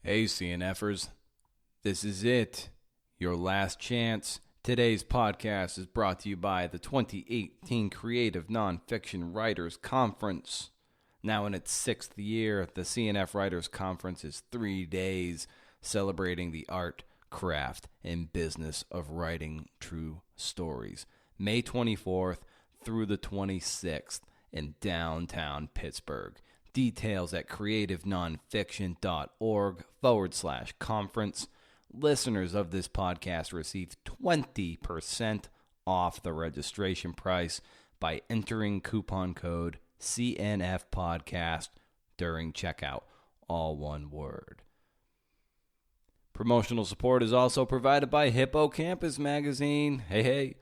Hey, CNFers, this is it. Your last chance. Today's podcast is brought to you by the 2018 Creative Nonfiction Writers Conference. Now in its sixth year, the CNF Writers Conference is 3 days celebrating the art, craft, and business of writing true stories. May 24th through the 26th in downtown Pittsburgh. Details at creativenonfiction.org/conference. Listeners of this podcast receive 20% off the registration price by entering coupon code CNF Podcast during checkout. All one word. Promotional support is also provided by Hippocampus Magazine. Hey,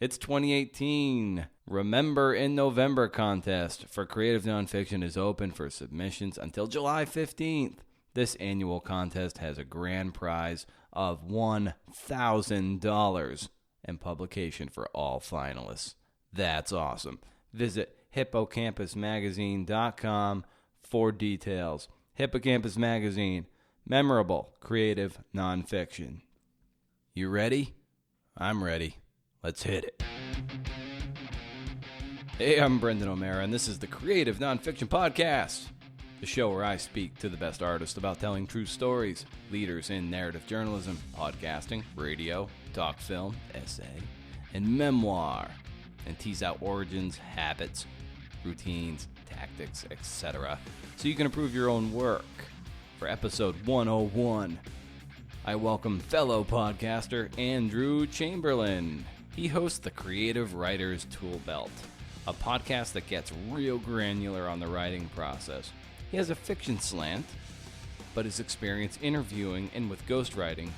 it's 2018. Remember in November contest for creative nonfiction is open for submissions until July 15th. This annual contest has a grand prize of $1,000 and publication for all finalists. That's awesome. Visit hippocampusmagazine.com for details. Hippocampus Magazine, memorable creative nonfiction. You ready? I'm ready. Let's hit it. Hey, I'm Brendan O'Mara, and this is the Creative Nonfiction Podcast, the show where I speak to the best artists about telling true stories, leaders in narrative journalism, podcasting, radio, talk film, essay, and memoir, and tease out origins, habits, routines, tactics, etc., so you can improve your own work. For episode 101, I welcome fellow podcaster Andrew Chamberlain. He hosts the Creative Writers Toolbelt, a podcast that gets real granular on the writing process. He has a fiction slant, but his experience interviewing and with ghostwriting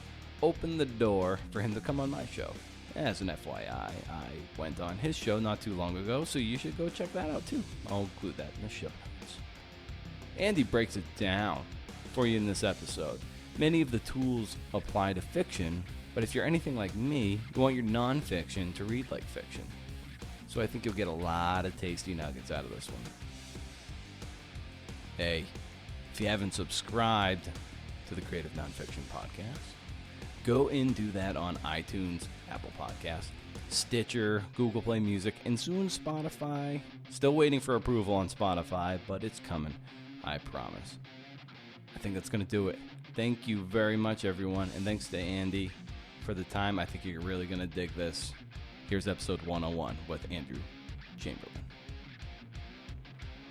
opened the door for him to come on my show. As an FYI, I went on his show not too long ago, so you should go check that out too. I'll include that in the show notes. Andy breaks it down for you in this episode. Many of the tools apply to fiction, but if you're anything like me, you want your nonfiction to read like fiction. So I think you'll get a lot of tasty nuggets out of this one. Hey, if you haven't subscribed to the Creative Nonfiction Podcast, go and do that on iTunes, Apple Podcasts, Stitcher, Google Play Music, and soon Spotify. Still waiting for approval on Spotify, but it's coming, I promise. I think that's going to do it. Thank you very much, everyone, and thanks to Andy for the time. I think you're really going to dig this. Here's episode 101 with Andrew Chamberlain.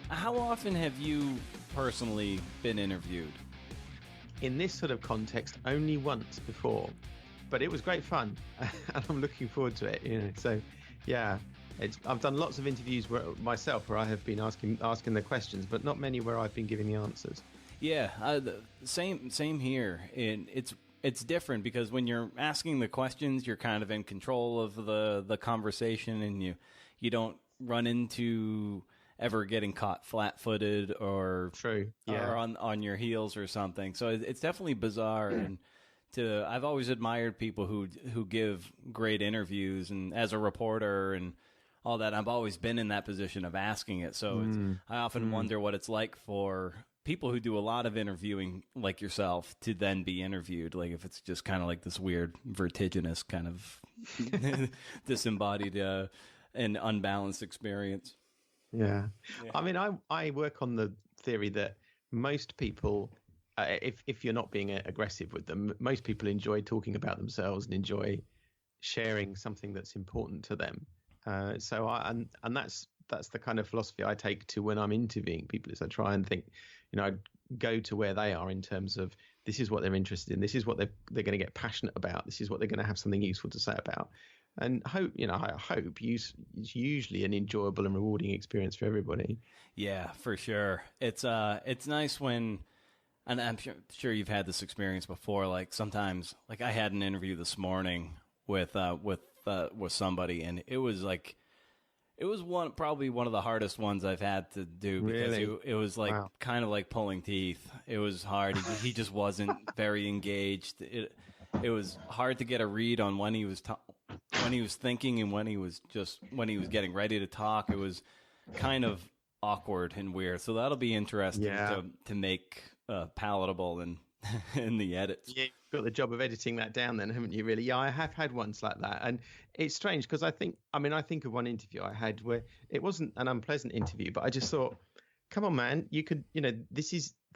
How often have you personally been interviewed? In this sort of context, only once before, but it was great fun, and I'm looking forward to it. So, yeah, I've done lots of interviews myself where I have been asking the questions, but not many where I've been giving the answers. Yeah, same here. And it's different because when you're asking the questions, you're kind of in control of the conversation, and you don't run into ever getting caught flat-footed or on your heels or something. So it's definitely bizarre. And I've always admired people who give great interviews, and as a reporter and all that, I've always been in that position of asking it. So I often wonder what it's like for people who do a lot of interviewing like yourself to then be interviewed, like if it's just kind of like this weird vertiginous kind of disembodied and unbalanced experience. Yeah. I mean, I work on the theory that most people, if you're not being aggressive with them, most people enjoy talking about themselves and enjoy sharing something that's important to them. That's the kind of philosophy I take to when I'm interviewing people, is I try and think, I go to where they are in terms of this is what they're interested in, this is what they're going to get passionate about, this is what they're going to have something useful to say about, and I hope it's usually an enjoyable and rewarding experience for everybody. Yeah, for sure. It's nice when, and I'm sure you've had this experience before. Like sometimes, like I had an interview this morning with somebody, and it was like. It was probably one of the hardest ones I've had to do because it was like kind of like pulling teeth. It was hard. He just wasn't very engaged. It was hard to get a read on when he was thinking and when he was getting ready to talk. It was kind of awkward and weird. So that'll be interesting to make palatable and in the edits. You've got the job of editing that down then, haven't you, really? Yeah, I have had ones like that. And it's strange because I think of one interview I had where it wasn't an unpleasant interview, but I just thought, come on, man, you could,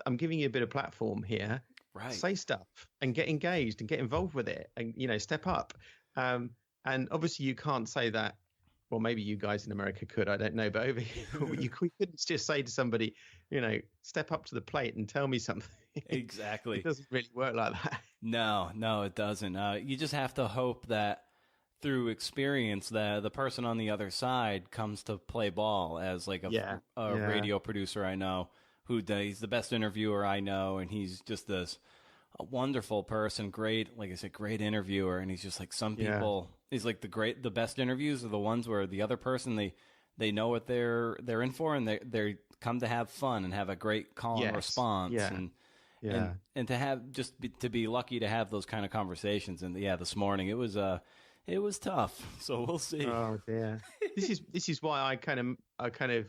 I'm giving you a bit of platform here. Right. Say stuff and get engaged and get involved with it and, step up. And obviously you can't say that. Well, maybe you guys in America could, I don't know. But over here, we couldn't just say to somebody, step up to the plate and tell me something. Exactly. It doesn't really work like that. No, it doesn't. You just have to hope that through experience, the person on the other side comes to play ball, as like a radio producer I know he's the best interviewer I know, and he's just a wonderful person, great, like I said, great interviewer. And he's just like, some people, he's like the best interviews are the ones where the other person, they know what they're in for, and they come to have fun and have a great call and response. And to be lucky to have those kind of conversations. And this morning it was tough. So we'll see. Oh dear. This is why I kind of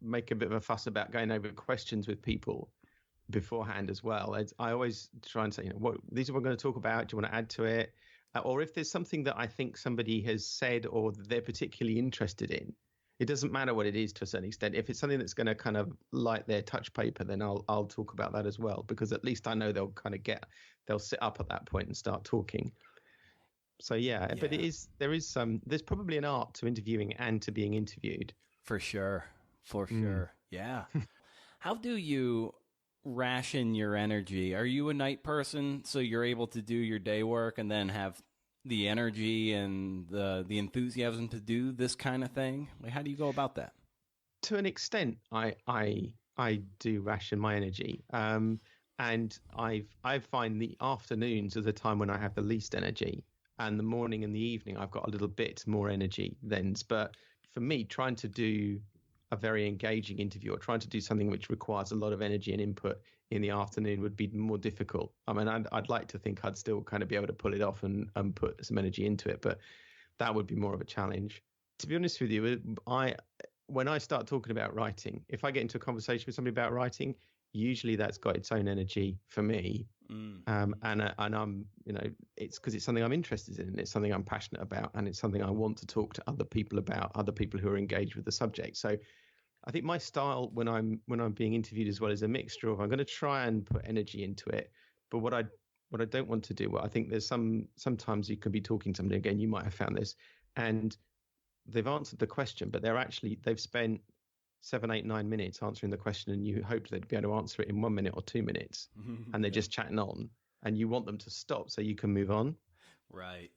make a bit of a fuss about going over questions with people beforehand as well. I always try and say, these are what we're going to talk about. Do you want to add to it? Or if there's something that I think somebody has said or they're particularly interested in, it doesn't matter what it is to a certain extent. If it's something that's going to kind of light their touch paper, then I'll talk about that as well, because at least I know they'll sit up at that point and start talking. So but there's probably an art to interviewing and to being interviewed. For sure. Yeah. How do you ration your energy? Are you a night person, so you're able to do your day work and then have the energy and the enthusiasm to do this kind of thing? Like, how do you go about that? To an extent, I do ration my energy, and I find the afternoons are the time when I have the least energy, and the morning and the evening I've got a little bit more energy then. But for me, trying to do a very engaging interview or trying to do something which requires a lot of energy and input in the afternoon would be more difficult. I mean, I'd like to think I'd still kind of be able to pull it off and put some energy into it, but that would be more of a challenge. To be honest with you, when I start talking about writing, if I get into a conversation with somebody about writing, usually that's got its own energy for me. And I'm, it's because it's something I'm interested in. It's something I'm passionate about, and it's something I want to talk to other people about, other people who are engaged with the subject. So I think my style when I'm being interviewed as well is a mixture of, I'm going to try and put energy into it, but what I don't want to do, I think there's sometimes you can be talking to somebody, again, you might have found this, and they've answered the question, but they've spent 7, 8, 9 minutes answering the question, and you hoped they'd be able to answer it in 1 minute or 2 minutes, and they're just chatting on, and you want them to stop so you can move on. Right.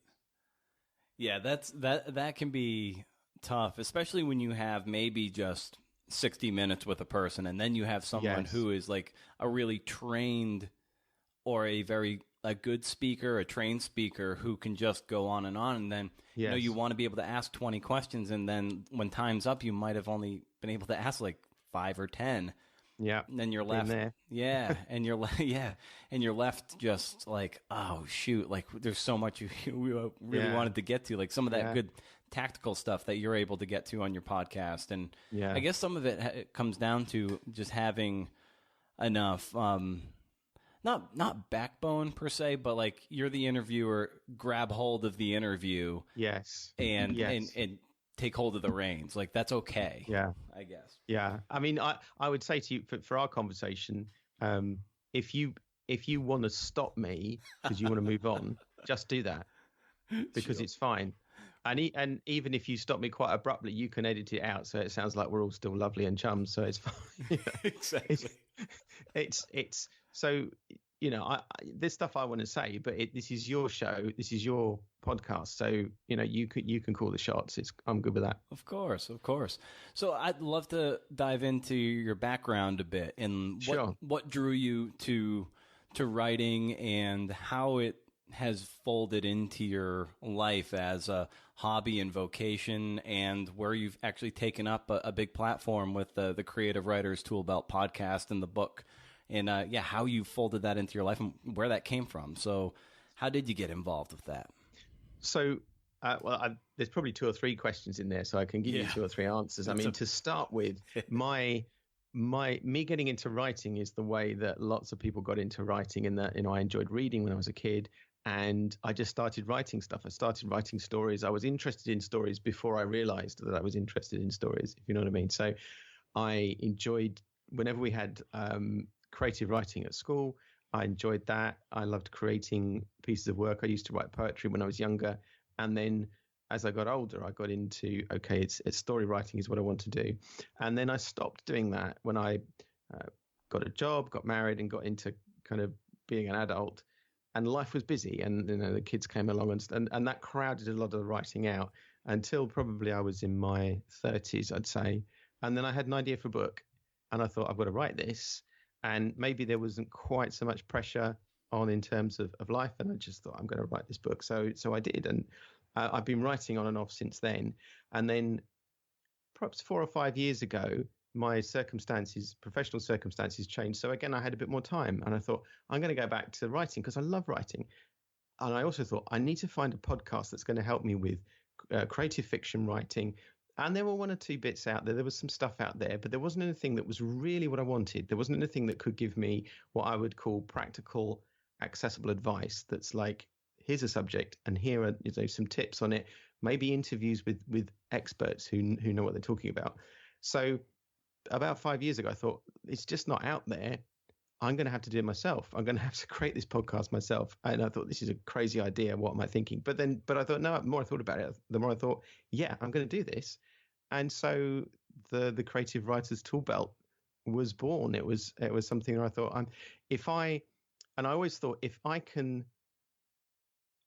Yeah, that can be tough, especially when you have maybe just 60 minutes with a person, and then you have someone who is like a really trained or a good speaker, a trained speaker who can just go on, and then you want to be able to ask 20 questions, and then when time's up, you might have only been able to ask like 5 or 10. Yeah. And then you're left. And you're left just like, oh shoot, like there's so much you really wanted to get to, like some of that good tactical stuff that you're able to get to on your podcast. And I guess some of it comes down to just having enough, not backbone per se, but like you're the interviewer, grab hold of the interview. Yes. And take hold of the reins. Like that's okay. Yeah. I guess. Yeah. I mean, I would say to you for our conversation, if you want to stop me because you want to move on, just do that, because it's fine. And even if you stop me quite abruptly, you can edit it out so it sounds like we're all still lovely and chums. So it's fine. Exactly. It's so, there's stuff I want to say, but this is your show. This is your podcast. So, you can call the shots. I'm good with that. Of course. So I'd love to dive into your background a bit and what drew you to writing and how it has folded into your life as a hobby and vocation, and where you've actually taken up a big platform with the Creative Writers Toolbelt podcast and the book, and how you folded that into your life and where that came from. So how did you get involved with that? So, there's probably 2 or 3 questions in there, so I can give you 2 or 3 answers. To start with, my me getting into writing is the way that lots of people got into writing, in that, I enjoyed reading when I was a kid, and I just started writing stuff. I started writing stories. I was interested in stories before I realized that I was interested in stories, if you know what I mean. So I enjoyed whenever we had creative writing at school. I enjoyed that. I loved creating pieces of work. I used to write poetry when I was younger, and then as I got older, I got into, okay, it's story writing is what I want to do. And then I stopped doing that when I got a job, got married, and got into kind of being an adult. And life was busy, and the kids came along, and that crowded a lot of the writing out until probably I was in my 30s, I'd say. And then I had an idea for a book, and I thought, I've got to write this. And maybe there wasn't quite so much pressure on in terms of life, and I just thought, I'm going to write this book. So I did, and I've been writing on and off since then. And then perhaps 4 or 5 years ago, my professional circumstances changed. So again, I had a bit more time, and I thought, I'm going to go back to writing because I love writing. And I also thought, I need to find a podcast that's going to help me with creative fiction writing. And there were 1 or 2 bits out there. There was some stuff out there, but there wasn't anything that was really what I wanted. There wasn't anything that could give me what I would call practical, accessible advice that's like, here's a subject, and here are some tips on it, maybe interviews with experts who know what they're talking about. So about 5 years ago, I thought, it's just not out there. I'm going to have to do it myself. I'm going to have to create this podcast myself. And I thought, this is a crazy idea. What am I thinking? But I thought, no, the more I thought about it, the more I thought, yeah, I'm going to do this. And so the Creative Writers Toolbelt was born. It was something I thought, I always thought,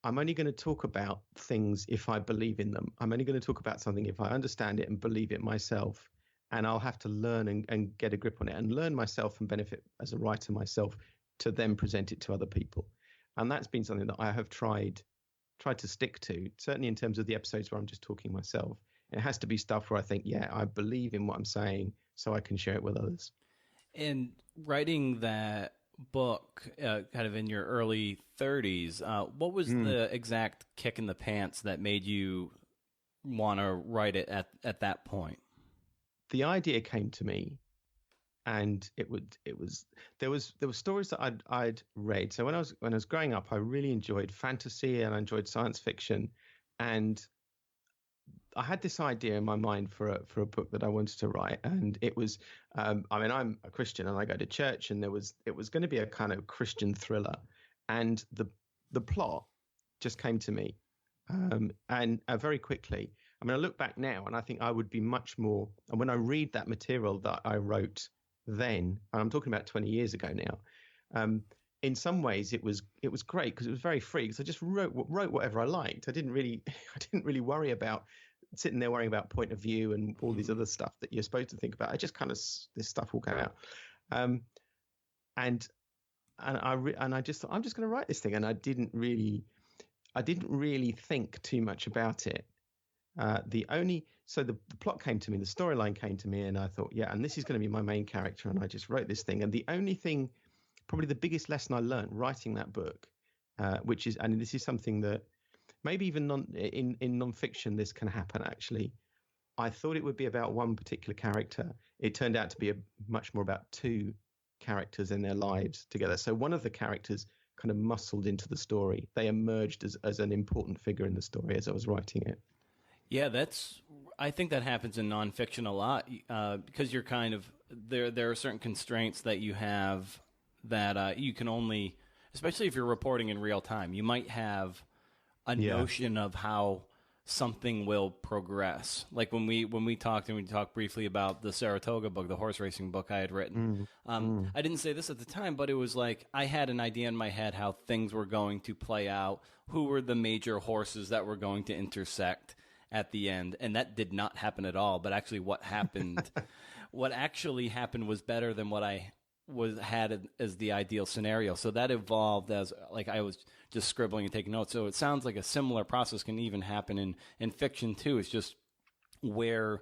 I'm only going to talk about things if I believe in them. I'm only going to talk about something if I understand it and believe it myself. And I'll have to learn and get a grip on it and learn myself and benefit as a writer myself to then present it to other people. And that's been something that I have tried to stick to, certainly in terms of the episodes where I'm just talking myself. It has to be stuff where I think, yeah, I believe in what I'm saying so I can share it with others. And writing that book kind of in your early 30s, what was the exact kick in the pants that made you want to write it at that point? The idea came to me, and there were stories that I'd read. So when I was growing up, I really enjoyed fantasy and I enjoyed science fiction, and I had this idea in my mind for a book that I wanted to write, and it was, I'm a Christian and I go to church, and it was going to be a kind of Christian thriller, and the plot just came to me, and very quickly. I look back now and I think I would be much more, and when I read that material that I wrote then, and I'm talking about 20 years ago now, in some ways it was great because it was very free, because I just wrote whatever I liked. I didn't really worry about sitting there worrying about point of view and all these other stuff that you're supposed to think about. I just kind of, this stuff will come out. And I just thought, I'm just going to write this thing. And I didn't really think too much about it. So the plot came to me, the storyline came to me, and I thought, yeah, and this is going to be my main character. And I just wrote this thing. And the only thing, probably the biggest lesson I learned writing that book, which is, and this is something that maybe even in nonfiction, this can happen actually. I thought it would be about one particular character. It turned out to be much more about 2 characters and their lives together. So one of the characters kind of muscled into the story. They emerged as an important figure in the story as I was writing it. Yeah, I think that happens in nonfiction a lot, because you're kind of, there are certain constraints that you have that you can only, especially if you're reporting in real time, you might have a notion of how something will progress. Like when we talked briefly about the Saratoga book, the horse racing book I had written. I didn't say this at the time, but it was like I had an idea in my head how things were going to play out, who were the major horses that were going to intersect at the end, and that did not happen at all. But actually what actually happened was better than what I had as the ideal scenario. So that evolved as like I was just scribbling and taking notes. So it sounds like a similar process can even happen in fiction too. It's just where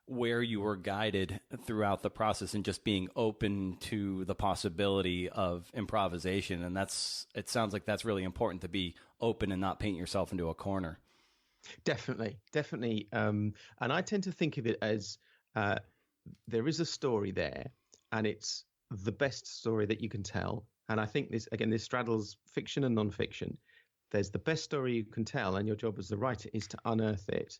you were guided throughout the process and just being open to the possibility of improvisation. And it sounds like that's really important, to be open and not paint yourself into a corner. Definitely. And I tend to think of it as there is a story there, and it's the best story that you can tell. And I think this straddles fiction and non-fiction. There's the best story you can tell, and your job as the writer is to unearth it.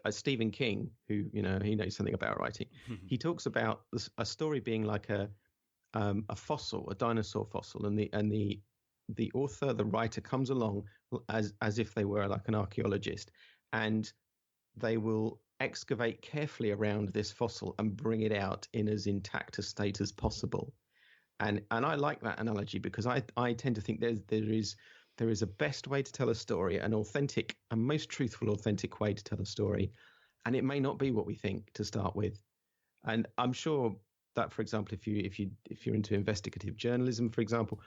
Stephen King, who he knows something about writing, he talks about a story being like a fossil, a dinosaur fossil, and the author, the writer, comes along as if they were like an archaeologist, and they will excavate carefully around this fossil and bring it out in as intact a state as possible. And I like that analogy because I tend to think there is a best way to tell a story, an authentic, a most truthful, authentic way to tell a story, and it may not be what we think to start with. And I'm sure that, for example, if you're into investigative journalism, for example,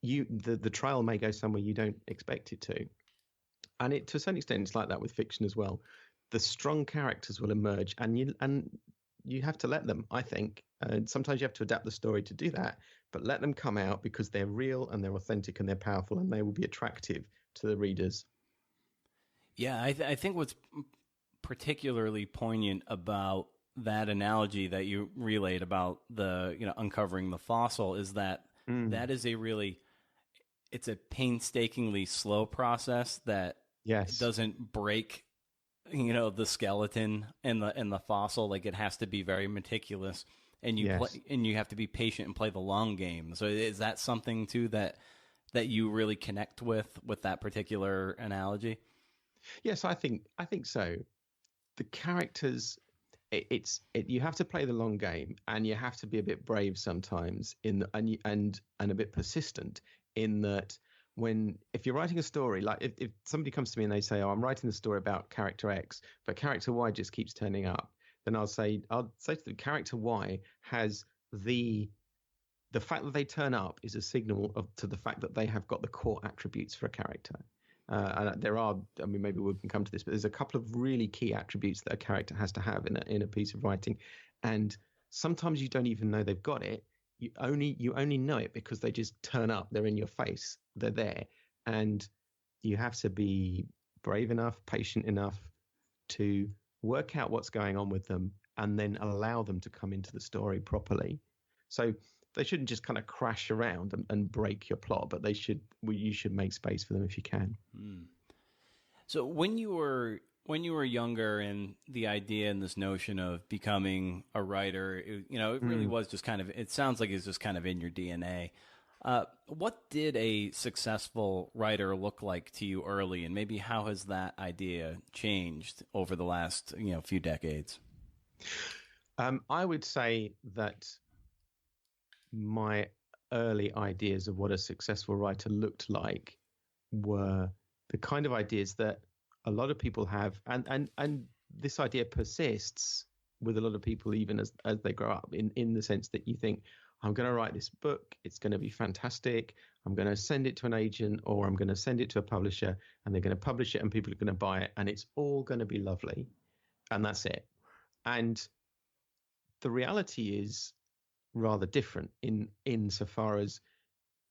the trial may go somewhere you don't expect it to, and it to a certain extent it's like that with fiction as well. The strong characters will emerge, and you have to let them, I think. And sometimes you have to adapt the story to do that, but let them come out because they're real and they're authentic and they're powerful and they will be attractive to the readers. Yeah, I think what's particularly poignant about that analogy that you relayed about the uncovering the fossil is that that is it's a painstakingly slow process that doesn't break the skeleton and the fossil. Like, it has to be very meticulous, and you have to be patient and play the long game. So is that something too that you really connect with that particular analogy? Yes, I think so. The characters, you have to play the long game, and you have to be a bit brave sometimes and a bit persistent in that. If you're writing a story, like if somebody comes to me and they say, "Oh, I'm writing a story about character X, but character Y just keeps turning up," then I'll say to them, character Y has the fact that they turn up is a signal to the fact that they have got the core attributes for a character. And there are, maybe we can come to this, but there's a couple of really key attributes that a character has to have in a piece of writing, and sometimes you don't even know they've got it. You only know it because they just turn up. They're in your face. They're there, and you have to be brave enough, patient enough to work out what's going on with them, and then allow them to come into the story properly. So they shouldn't just kind of crash around and break your plot, but you should make space for them if you can. So when you were younger, and the idea and this notion of becoming a writer, it really was just kind of, it sounds like it's just kind of in your DNA. What did a successful writer look like to you early, and maybe how has that idea changed over the last few decades? I would say that my early ideas of what a successful writer looked like were the kind of ideas that a lot of people have, and this idea persists with a lot of people even as they grow up, in the sense that you think, I'm going to write this book, it's going to be fantastic, I'm going to send it to an agent, or I'm going to send it to a publisher, and they're going to publish it and people are going to buy it, and it's all going to be lovely, and that's it. And the reality is rather different insofar as,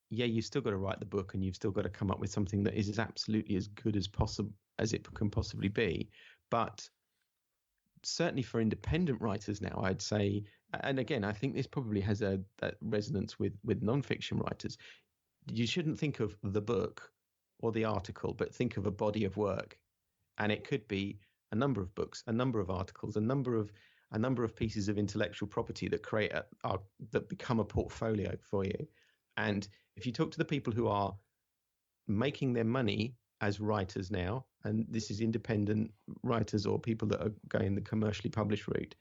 you still got to write the book, and you've still got to come up with something that is absolutely as good as possible as it can possibly be. But certainly for independent writers now, I'd say, and again, I think this probably has a resonance with non-fiction writers, you shouldn't think of the book or the article, but think of a body of work. And it could be a number of books, a number of articles, a number of pieces of intellectual property that that become a portfolio for you. And if you talk to the people who are making their money as writers now, and this is independent writers or people that are going the commercially published route,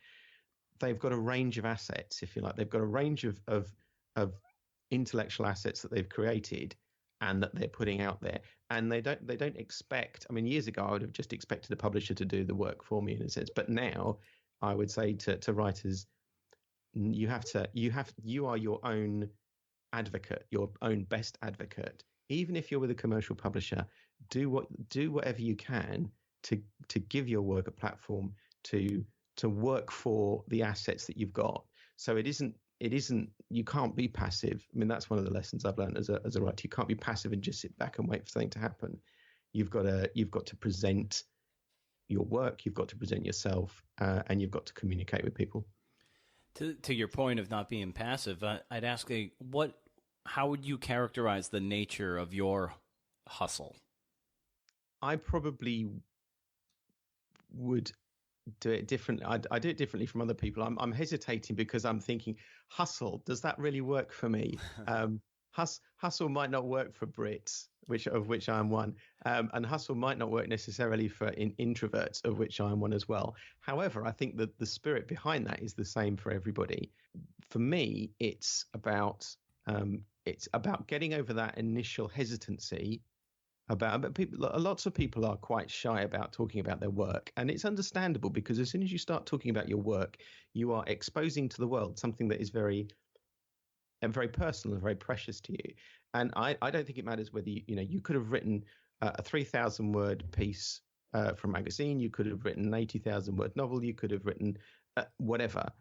they've got a range of assets, if you like. They've got a range of intellectual assets that they've created and that they're putting out there. And they don't expect, years ago, I would have just expected the publisher to do the work for me in a sense. But now I would say to writers, you are your own advocate, your own best advocate. Even if you're with a commercial publisher, do whatever you can to give your work a platform to work for the assets that you've got. So it isn't you can't be passive. That's one of the lessons I've learned as a writer. You can't be passive and just sit back and wait for something to happen. You've got to present your work, you've got to present yourself, and you've got to communicate with people. To your point of not being passive, I'd ask how would you characterize the nature of your hustle? I probably would do it differently. I do it differently from other people. I'm hesitating because I'm thinking, hustle, does that really work for me? Hustle might not work for Brits, of which I'm one, and hustle might not work necessarily for introverts, of which I'm one as well. However, I think that the spirit behind that is the same for everybody. For me, it's about getting over that initial hesitancy. But lots of people are quite shy about talking about their work, and it's understandable because as soon as you start talking about your work, you are exposing to the world something that is very personal and very precious to you. And I don't think it matters whether you could have written a 3,000 word piece for a magazine, you could have written an 80,000 word novel, you could have written whatever,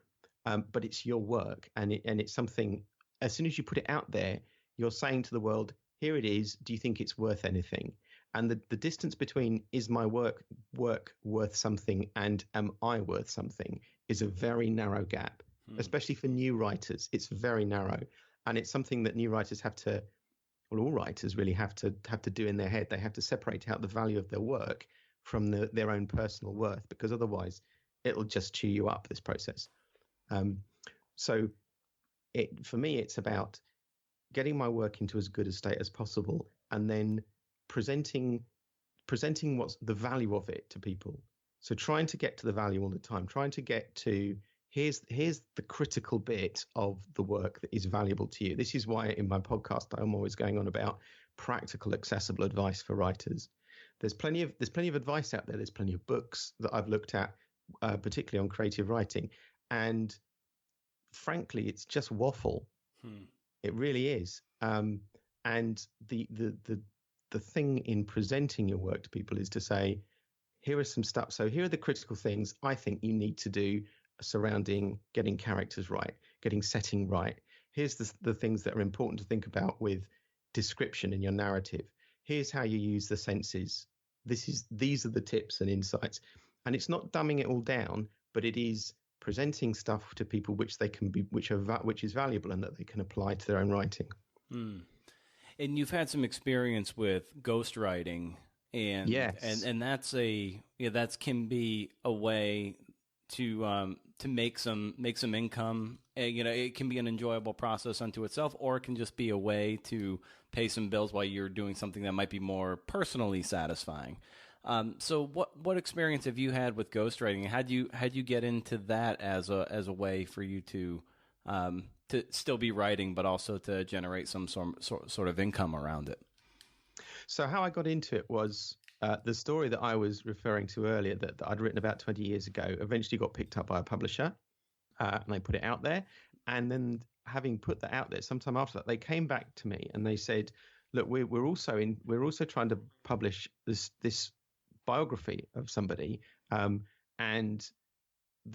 but it's your work, and it's something. As soon as you put it out there, you're saying to the world, here it is. Do you think it's worth anything? And the distance between is my work worth something and am I worth something is a very narrow gap, especially for new writers. It's very narrow, and it's something that new writers all writers really have to do in their head. They have to separate out the value of their work from their own personal worth, because otherwise it'll just chew you up, this process. So for me, it's about getting my work into as good a state as possible, and then presenting what's the value of it to people. So trying to get to the value all the time, trying to get to here's the critical bit of the work that is valuable to you. This is why in my podcast I'm always going on about practical, accessible advice for writers. There's plenty of advice out there. There's plenty of books that I've looked at, particularly on creative writing, and frankly, it's just waffle. It really is. And the thing in presenting your work to people is to say, here are some stuff. So here are the critical things I think you need to do surrounding getting characters right, getting setting right. Here's the things that are important to think about with description in your narrative. Here's how you use the senses. These are the tips and insights. And it's not dumbing it all down, but it is presenting stuff to people which is valuable and that they can apply to their own writing. And you've had some experience with ghostwriting, and yes, and that can be a way to make some income. It can be an enjoyable process unto itself, or it can just be a way to pay some bills while you're doing something that might be more personally satisfying. So what experience have you had with ghostwriting? How'd you get into that as a way for you to still be writing, but also to generate some sort of income around it? So how I got into it was the story that I was referring to earlier that I'd written about 20 years ago eventually got picked up by a publisher, and they put it out there. And then having put that out there, sometime after that, they came back to me and they said, look, we're also trying to publish this biography of somebody, and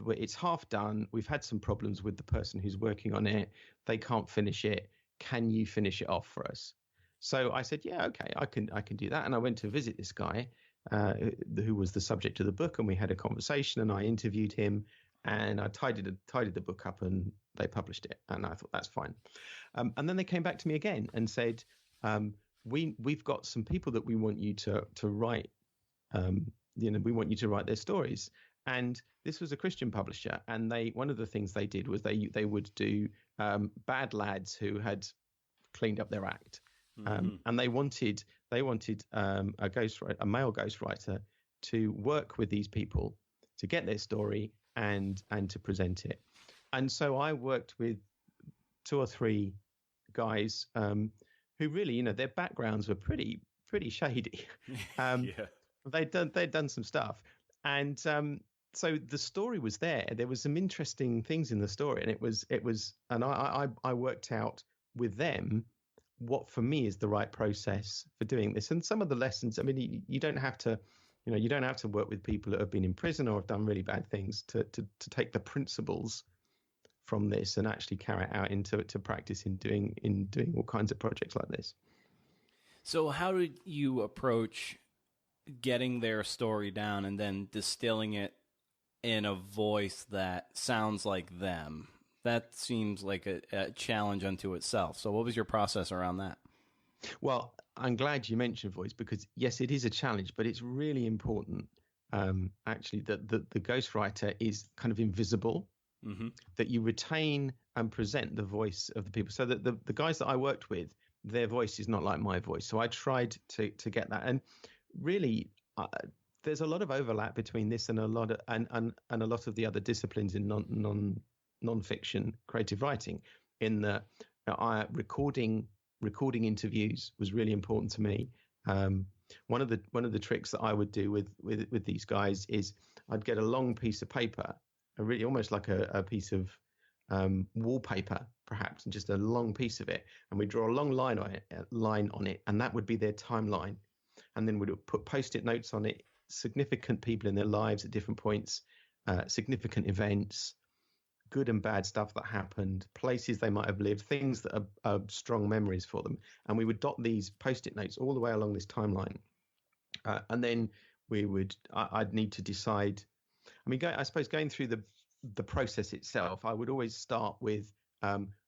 it's half done. We've had some problems with the person who's working on it. They can't finish it. Can you finish it off for us? So I said, yeah, okay, I can do that. And I went to visit this guy who was the subject of the book, and we had a conversation, and I interviewed him, and I tidied the book up, and they published it. And I thought, that's fine. And then they came back to me again and said, we've got some people that we want you to write. We want you to write their stories. And this was a Christian publisher, and one of the things they did was they would do bad lads who had cleaned up their act, and they wanted a male ghostwriter to work with these people to get their story and to present it. And so I worked with 2 or 3 guys who really, their backgrounds were pretty shady. Yeah. They'd done some stuff, and so the story was there. There was some interesting things in the story, and it was, and I worked out with them what for me is the right process for doing this. And some of the lessons, I mean, you don't have to work with people that have been in prison or have done really bad things to take the principles from this and actually carry it out into practice in doing all kinds of projects like this. So how did you approach getting their story down and then distilling it in a voice that sounds like them? That seems like a challenge unto itself. So what was your process around that? Well, I'm glad you mentioned voice, because yes, it is a challenge, but it's really important, actually, that the ghostwriter is kind of invisible, that you retain and present the voice of the people. So that the guys that I worked with, their voice is not like my voice. So I tried to get that. And really, there's a lot of overlap between this and a lot of and a lot of the other disciplines in non-fiction creative writing. In the recording interviews was really important to me. One of the tricks that I would do with these guys is I'd get a long piece of paper, really almost like a piece of wallpaper, perhaps, and just a long piece of it, and we'd draw a long line on it, and that would be their timeline. And then we'd put post-it notes on it, significant people in their lives at different points, significant events, good and bad stuff that happened, places they might have lived, things that are strong memories for them. And we would dot these post-it notes all the way along this timeline. And then I'd need to decide, I suppose going through the process itself, I would always start with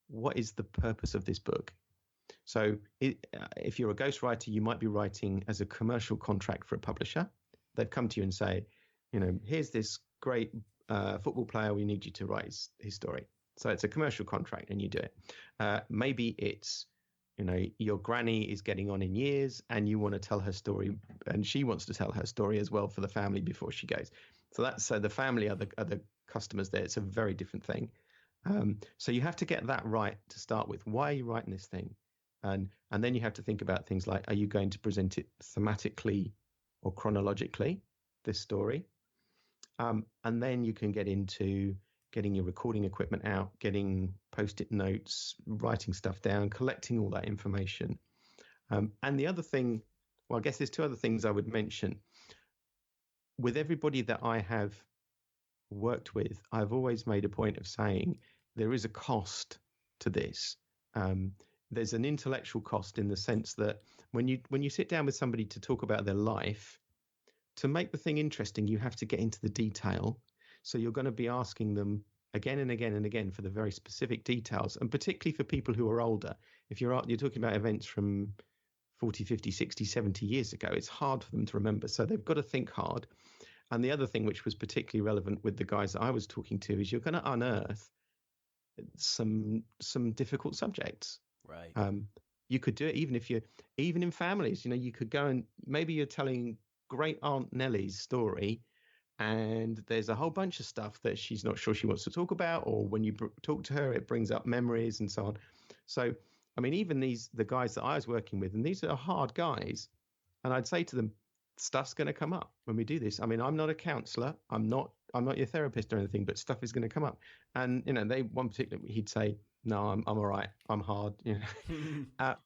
what is the purpose of this book? So if you're a ghostwriter, you might be writing as a commercial contract for a publisher. They've come to you and say, here's this great football player, we need you to write his story. So it's a commercial contract and you do it. Maybe it's, your granny is getting on in years and you want to tell her story, and she wants to tell her story as well for the family before she goes. So the family are the customers there. It's a very different thing. So you have to get that right to start with. Why are you writing this thing? And then you have to think about things like, are you going to present it thematically or chronologically, this story? And then you can get into getting your recording equipment out, getting post-it notes, writing stuff down, collecting all that information. And the other thing, well, I guess there's two other things I would mention. With everybody that I have worked with, I've always made a point of saying there is a cost to this. There's an intellectual cost in the sense that when you sit down with somebody to talk about their life, to make the thing interesting, you have to get into the detail. So you're going to be asking them again and again and again for the very specific details, and particularly for people who are older. If you're talking about events from 40, 50, 60, 70 years ago, it's hard for them to remember. So they've got to think hard. And the other thing which was particularly relevant with the guys that I was talking to is you're going to unearth some difficult subjects. Right. You could do it even in families. You could go and maybe you're telling great Aunt Nellie's story, and there's a whole bunch of stuff that she's not sure she wants to talk about, or when you talk to her, it brings up memories and so on. So, even the guys that I was working with, and these are hard guys, and I'd say to them, stuff's going to come up when we do this. I'm not a counselor. I'm not your therapist or anything, but stuff is going to come up. And, one particular, he'd say, no, I'm all right. I'm hard,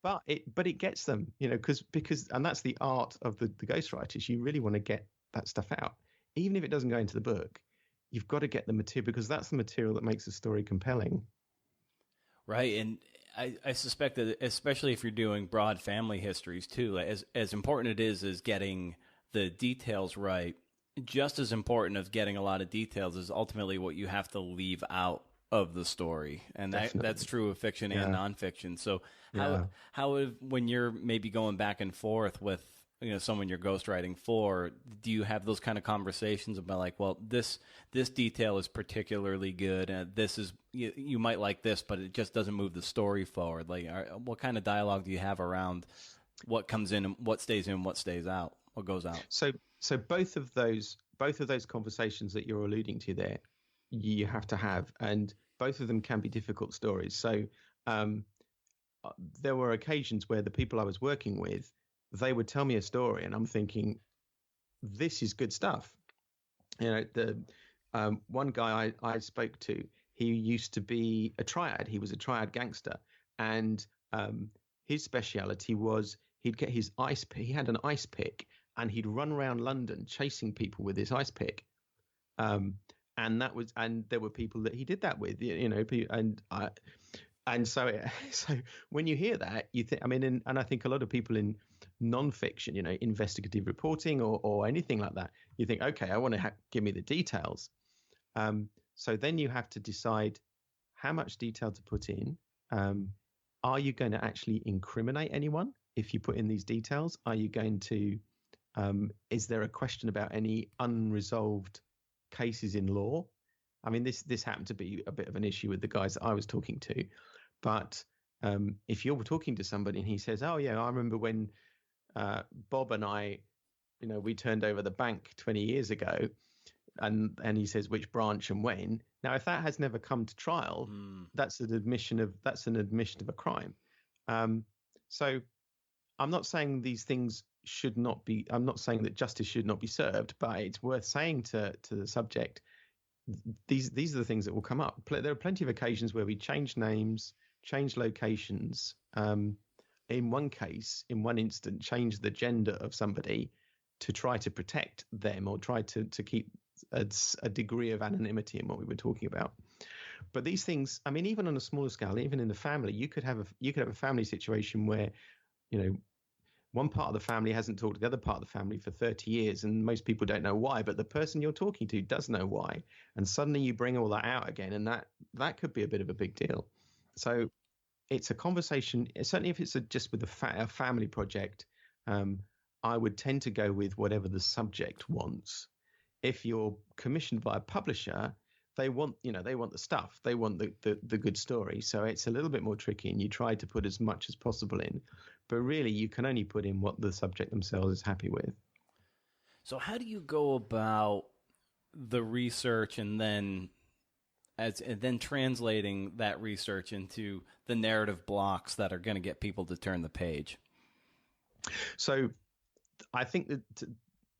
but it gets them, because, and that's the art of the ghostwriters. You really want to get that stuff out. Even if it doesn't go into the book, you've got to get the material, because that's the material that makes the story compelling. Right. And I suspect that especially if you're doing broad family histories too, as important it is getting the details right, just as important as getting a lot of details is ultimately what you have to leave out of the story. And that's true of fiction and nonfiction. So how when you're maybe going back and forth with someone you're ghostwriting for, do you have those kind of conversations about like, well, this detail is particularly good, and this is you might like this, but it just doesn't move the story forward? Like, what kind of dialogue do you have around what comes in and what stays in, what stays out, what goes out? So both of those conversations that you're alluding to there, you have to have, and both of them can be difficult stories. So there were occasions where the people I was working with, they would tell me a story and I'm thinking, this is good stuff. The one guy I spoke to, he used to be a triad. He was a triad gangster, and his speciality was he'd get his ice pick. He had an ice pick and he'd run around London chasing people with his ice pick. And there were people that he did that with, and so when you hear that, you think, and I think a lot of people in nonfiction, investigative reporting or anything like that, you think, okay, I want to give me the details. So then you have to decide how much detail to put in. Are you going to actually incriminate anyone if you put in these details? Are you going to, is there a question about any unresolved cases in law? I mean, this happened to be a bit of an issue with the guys that I was talking to. But if you're talking to somebody and he says, oh, yeah, I remember when Bob and I, we turned over the bank 20 years ago, and he says which branch and when. Now, if that has never come to trial, that's an admission of a crime. So I'm not saying these things should not be. I'm not saying that justice should not be served, but it's worth saying to the subject, these are the things that will come up. There are plenty of occasions where we change names, change locations. In one case, in one instant, change the gender of somebody to try to protect them or try to keep a degree of anonymity in what we were talking about. But these things, I mean, even on a smaller scale, even in the family, you could have a family situation where, one part of the family hasn't talked to the other part of the family for 30 years, and most people don't know why, but the person you're talking to does know why. And suddenly you bring all that out again, and that could be a bit of a big deal. So it's a conversation, certainly if it's just with a family project, I would tend to go with whatever the subject wants. If you're commissioned by a publisher, they want the stuff, they want the good story. So it's a little bit more tricky, and you try to put as much as possible in, but really you can only put in what the subject themselves is happy with. So how do you go about the research and then translating that research into the narrative blocks that are going to get people to turn the page? So I think that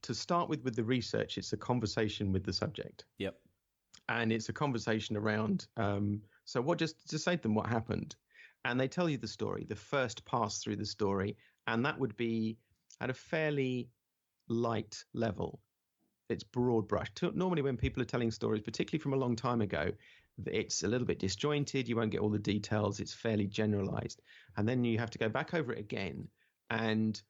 to start with the research, it's a conversation with the subject. Yep. And it's a conversation around, so what, just to say to them what happened. And they tell you the story, the first pass through the story. And that would be at a fairly light level. It's broad brush. Normally when people are telling stories, particularly from a long time ago, it's a little bit disjointed. You won't get all the details. It's fairly generalized. And then you have to go back over it again and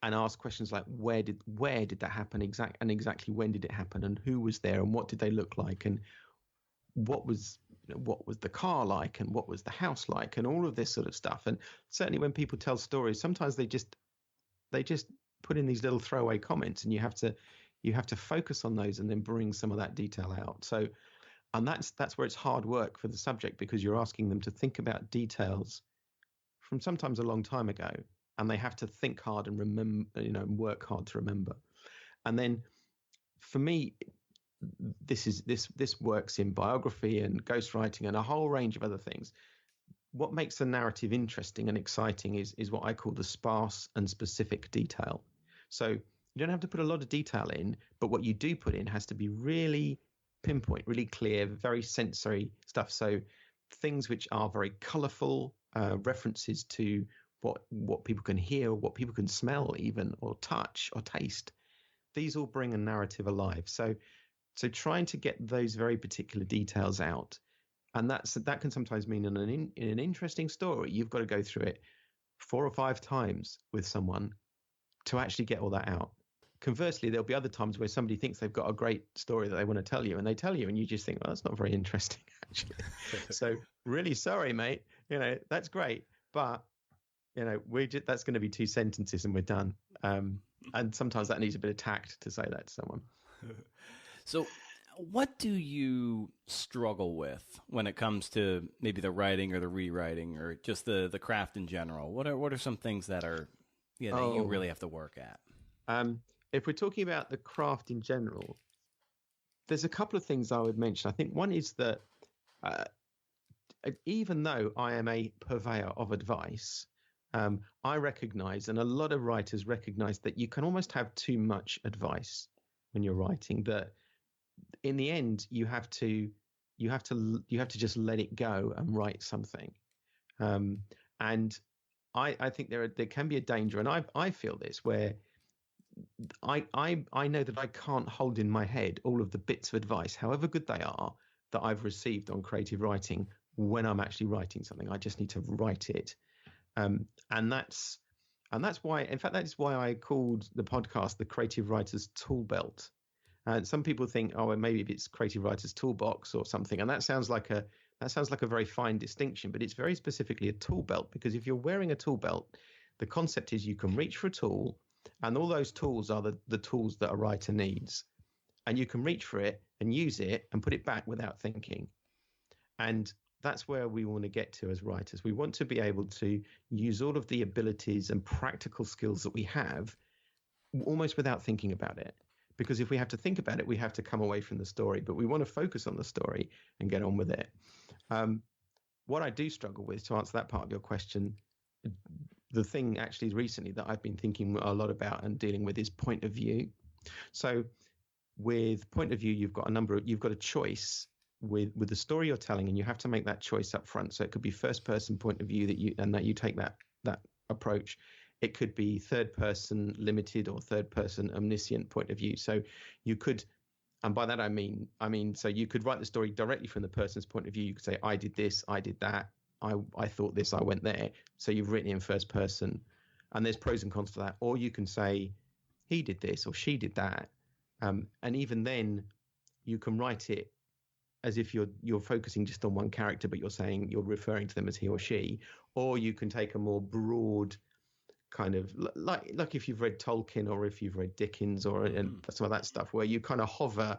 ask questions like where did that happen exactly when did it happen, and who was there, and what did they look like, and what was the car like, and what was the house like, and all of this sort of stuff. And certainly when people tell stories, sometimes they just put in these little throwaway comments, and you have to focus on those and then bring some of that detail out. So, and that's where it's hard work for the subject, because you're asking them to think about details from sometimes a long time ago, and they have to think hard and remember, work hard to remember. And then for me, this works in biography and ghostwriting and a whole range of other things. What makes the narrative interesting and exciting is what I call the sparse and specific detail. So you don't have to put a lot of detail in, but what you do put in has to be really pinpoint, really clear, very sensory stuff. So things which are very colorful, references to what people can hear, what people can smell even, or touch or taste. These all bring a narrative alive. So trying to get those very particular details out, and that can sometimes mean in an interesting story, you've got to go through it 4 or 5 times with someone to actually get all that out. Conversely, there'll be other times where somebody thinks they've got a great story that they want to tell you, and they tell you, and you just think, well, that's not very interesting, actually. So really sorry, mate. That's great, but that's going to be 2 sentences and we're done. And sometimes that needs a bit of tact to say that to someone. So what do you struggle with when it comes to maybe the writing or the rewriting or just the craft in general? What are some things that are that you really have to work at? If we're talking about the craft in general, there's a couple of things I would mention. I think one is that even though I am a purveyor of advice, I recognize, and a lot of writers recognize, that you can almost have too much advice when you're writing, that in the end you have to just let it go and write something. And I think there can be a danger, and I feel this, where I know that I can't hold in my head all of the bits of advice, however good they are, that I've received on creative writing when I'm actually writing something. I just need to write it. And that's why, in fact, that is why I called the podcast the Creative Writer's Toolbelt. Some people think, oh, well, maybe it's Creative Writer's Toolbox or something, and that sounds like a That sounds like a very fine distinction, but it's very specifically a tool belt, because if you're wearing a tool belt, the concept is you can reach for a tool, and all those tools are the tools that a writer needs. And you can reach for it and use it and put it back without thinking. And that's where we want to get to as writers. We want to be able to use all of the abilities and practical skills that we have almost without thinking about it. Because if we have to think about it, we have to come away from the story. But we want to focus on the story and get on with it. What I do struggle with, to answer that part of your question, the thing actually recently that I've been thinking a lot about and dealing with is point of view. So with point of view, you've got a choice with the story you're telling, and you have to make that choice up front. So it could be first person point of view that you take that approach. It could be third person limited or third person omniscient point of view. So you could, and by that I mean, so you could write the story directly from the person's point of view. You could say, I did this, I did that, I thought this, I went there. So you've written it in first person, and there's pros and cons to that. Or you can say, he did this or she did that. And even then you can write it as if you're focusing just on one character, but you're referring to them as he or she. Or you can take a more broad kind of like if you've read Tolkien or if you've read Dickens or and some of that stuff, where you kind of hover,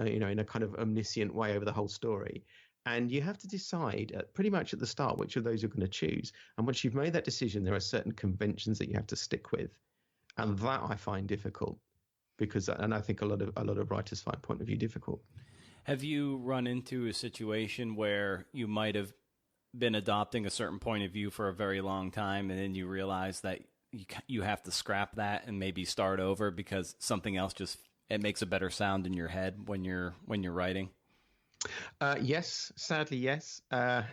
in a kind of omniscient way over the whole story. And you have to decide pretty much at the start which of those you're going to choose. And once you've made that decision, there are certain conventions that you have to stick with. And that I find difficult, and I think a lot of writers find point of view difficult. Have you run into a situation where you might have been adopting a certain point of view for a very long time, and then you realize that you have to scrap that and maybe start over because something else it makes a better sound in your head when you're writing? Yes, sadly, yes. Well,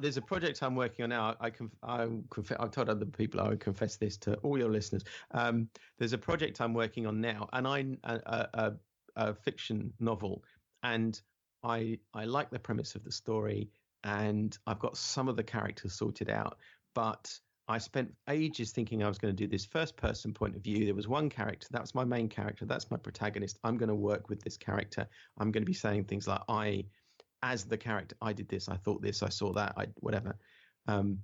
there's a project I'm working on now. I've told other people I would confess this to all your listeners. There's a project I'm working on now, and a fiction novel, and I like the premise of the story, and I've got some of the characters sorted out, but I spent ages thinking I was going to do this first person point of view. There was one character, that's my main character, that's my protagonist. I'm going to work with this character. I'm going to be saying things like, as the character, I did this, I thought this, I saw that, whatever. And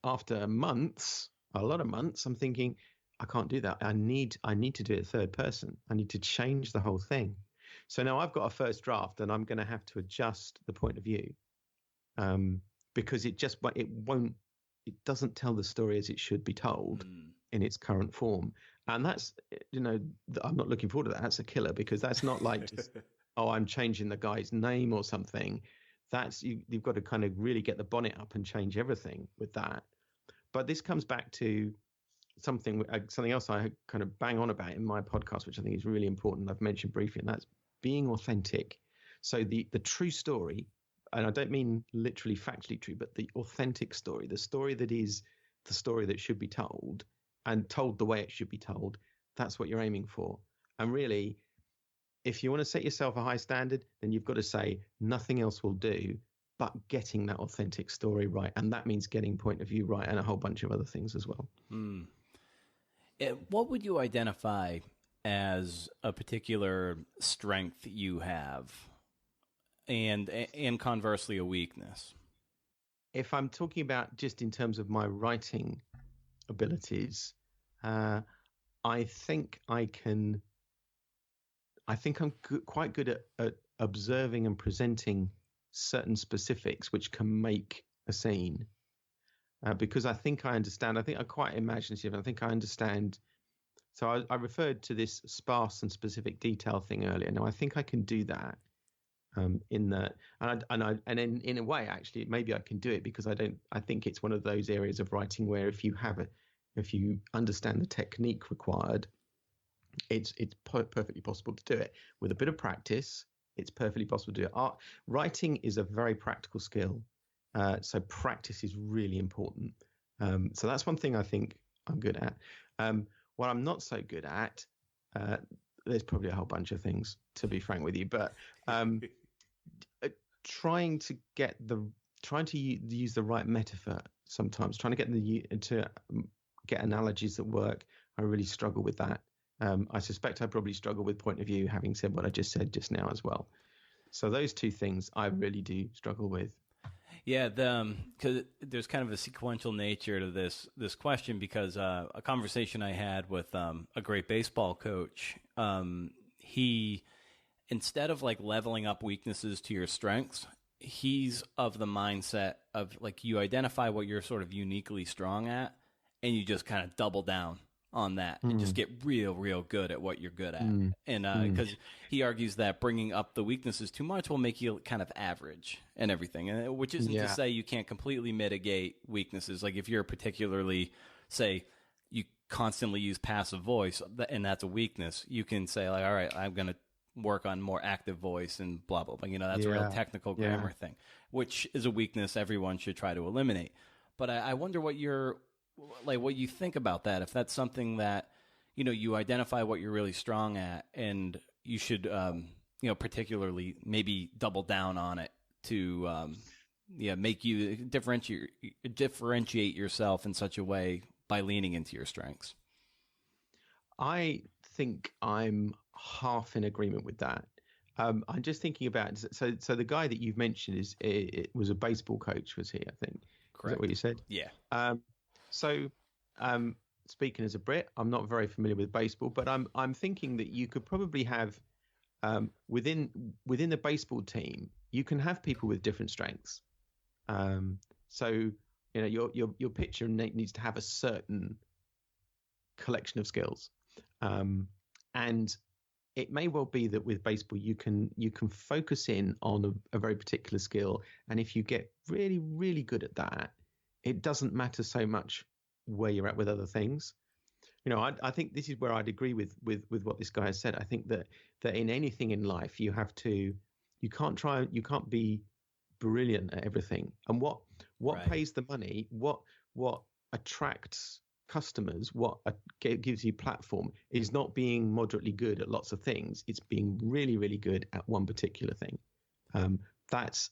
after a lot of months, I'm thinking, I can't do that. I need to do it third person. I need to change the whole thing. So now I've got a first draft, and I'm going to have to adjust the point of view, because it doesn't tell the story as it should be told in its current form. And that's, I'm not looking forward to that. That's a killer, because that's not like just, I'm changing the guy's name or something. That's you've got to kind of really get the bonnet up and change everything with that. But this comes back to something else I kind of bang on about in my podcast, which I think is really important. I've mentioned briefly, and that's being authentic. So the true story, and I don't mean literally factually true, but the authentic story, the story that is the story that should be told and told the way it should be told, that's what you're aiming for. And really, if you want to set yourself a high standard, then you've got to say nothing else will do but getting that authentic story right. And that means getting point of view right and a whole bunch of other things as well. What would you identify as a particular strength you have, and conversely a weakness? If I'm talking about just in terms of my writing abilities, I think I'm quite good at observing and presenting certain specifics which can make a scene. Because I think I understand. I think I'm quite imaginative. I think I understand. So I referred to this sparse and specific detail thing earlier. Now I think I can do that. In a way, actually, maybe I can do it because I think it's one of those areas of writing where if you understand the technique required, it's perfectly possible to do it. With a bit of practice, it's perfectly possible to do it. Writing is a very practical skill. So practice is really important. So that's one thing I think I'm good at. What I'm not so good at, there's probably a whole bunch of things, to be frank with you, but trying to use the right metaphor sometimes, trying to get analogies that work. I really struggle with that. I suspect I probably struggle with point of view, having said what I just said just now as well. So those two things I really do struggle with. Yeah, because there's kind of a sequential nature to this question, because a conversation I had with a great baseball coach, he, instead of like leveling up weaknesses to your strengths, he's of the mindset of like, you identify what you're sort of uniquely strong at, and you just kind of double down on that and just get real good at what you're good at. And because he argues that bringing up the weaknesses too much will make you kind of average and everything, which isn't to say you can't completely mitigate weaknesses. Like if you're particularly, say, you constantly use passive voice and that's a weakness, you can say like, all right, I'm going to work on more active voice and blah, blah, blah. You know, that's a real technical grammar thing, which is a weakness everyone should try to eliminate. But I wonder what what you think about that, if that's something that, you know, you identify what you're really strong at, and you should, you know, particularly maybe double down on it to, make you differentiate yourself in such a way by leaning into your strengths. I think I'm half in agreement with that. I'm just thinking about, so the guy that you've mentioned it was a baseball coach, was he? I think. Correct. Is that what you said? Yeah. So, speaking as a Brit, I'm not very familiar with baseball, but I'm thinking that you could probably have within the baseball team, you can have people with different strengths. So you know your pitcher needs to have a certain collection of skills, and it may well be that with baseball you can focus in on a very particular skill, and if you get really good at that, it doesn't matter so much where you're at with other things. You know, I think this is where I'd agree with what this guy has said. I think that in anything in life, you can't be brilliant at everything. And what pays the money, what attracts customers, what gives you platform, is not being moderately good at lots of things. It's being really good at one particular thing. That's,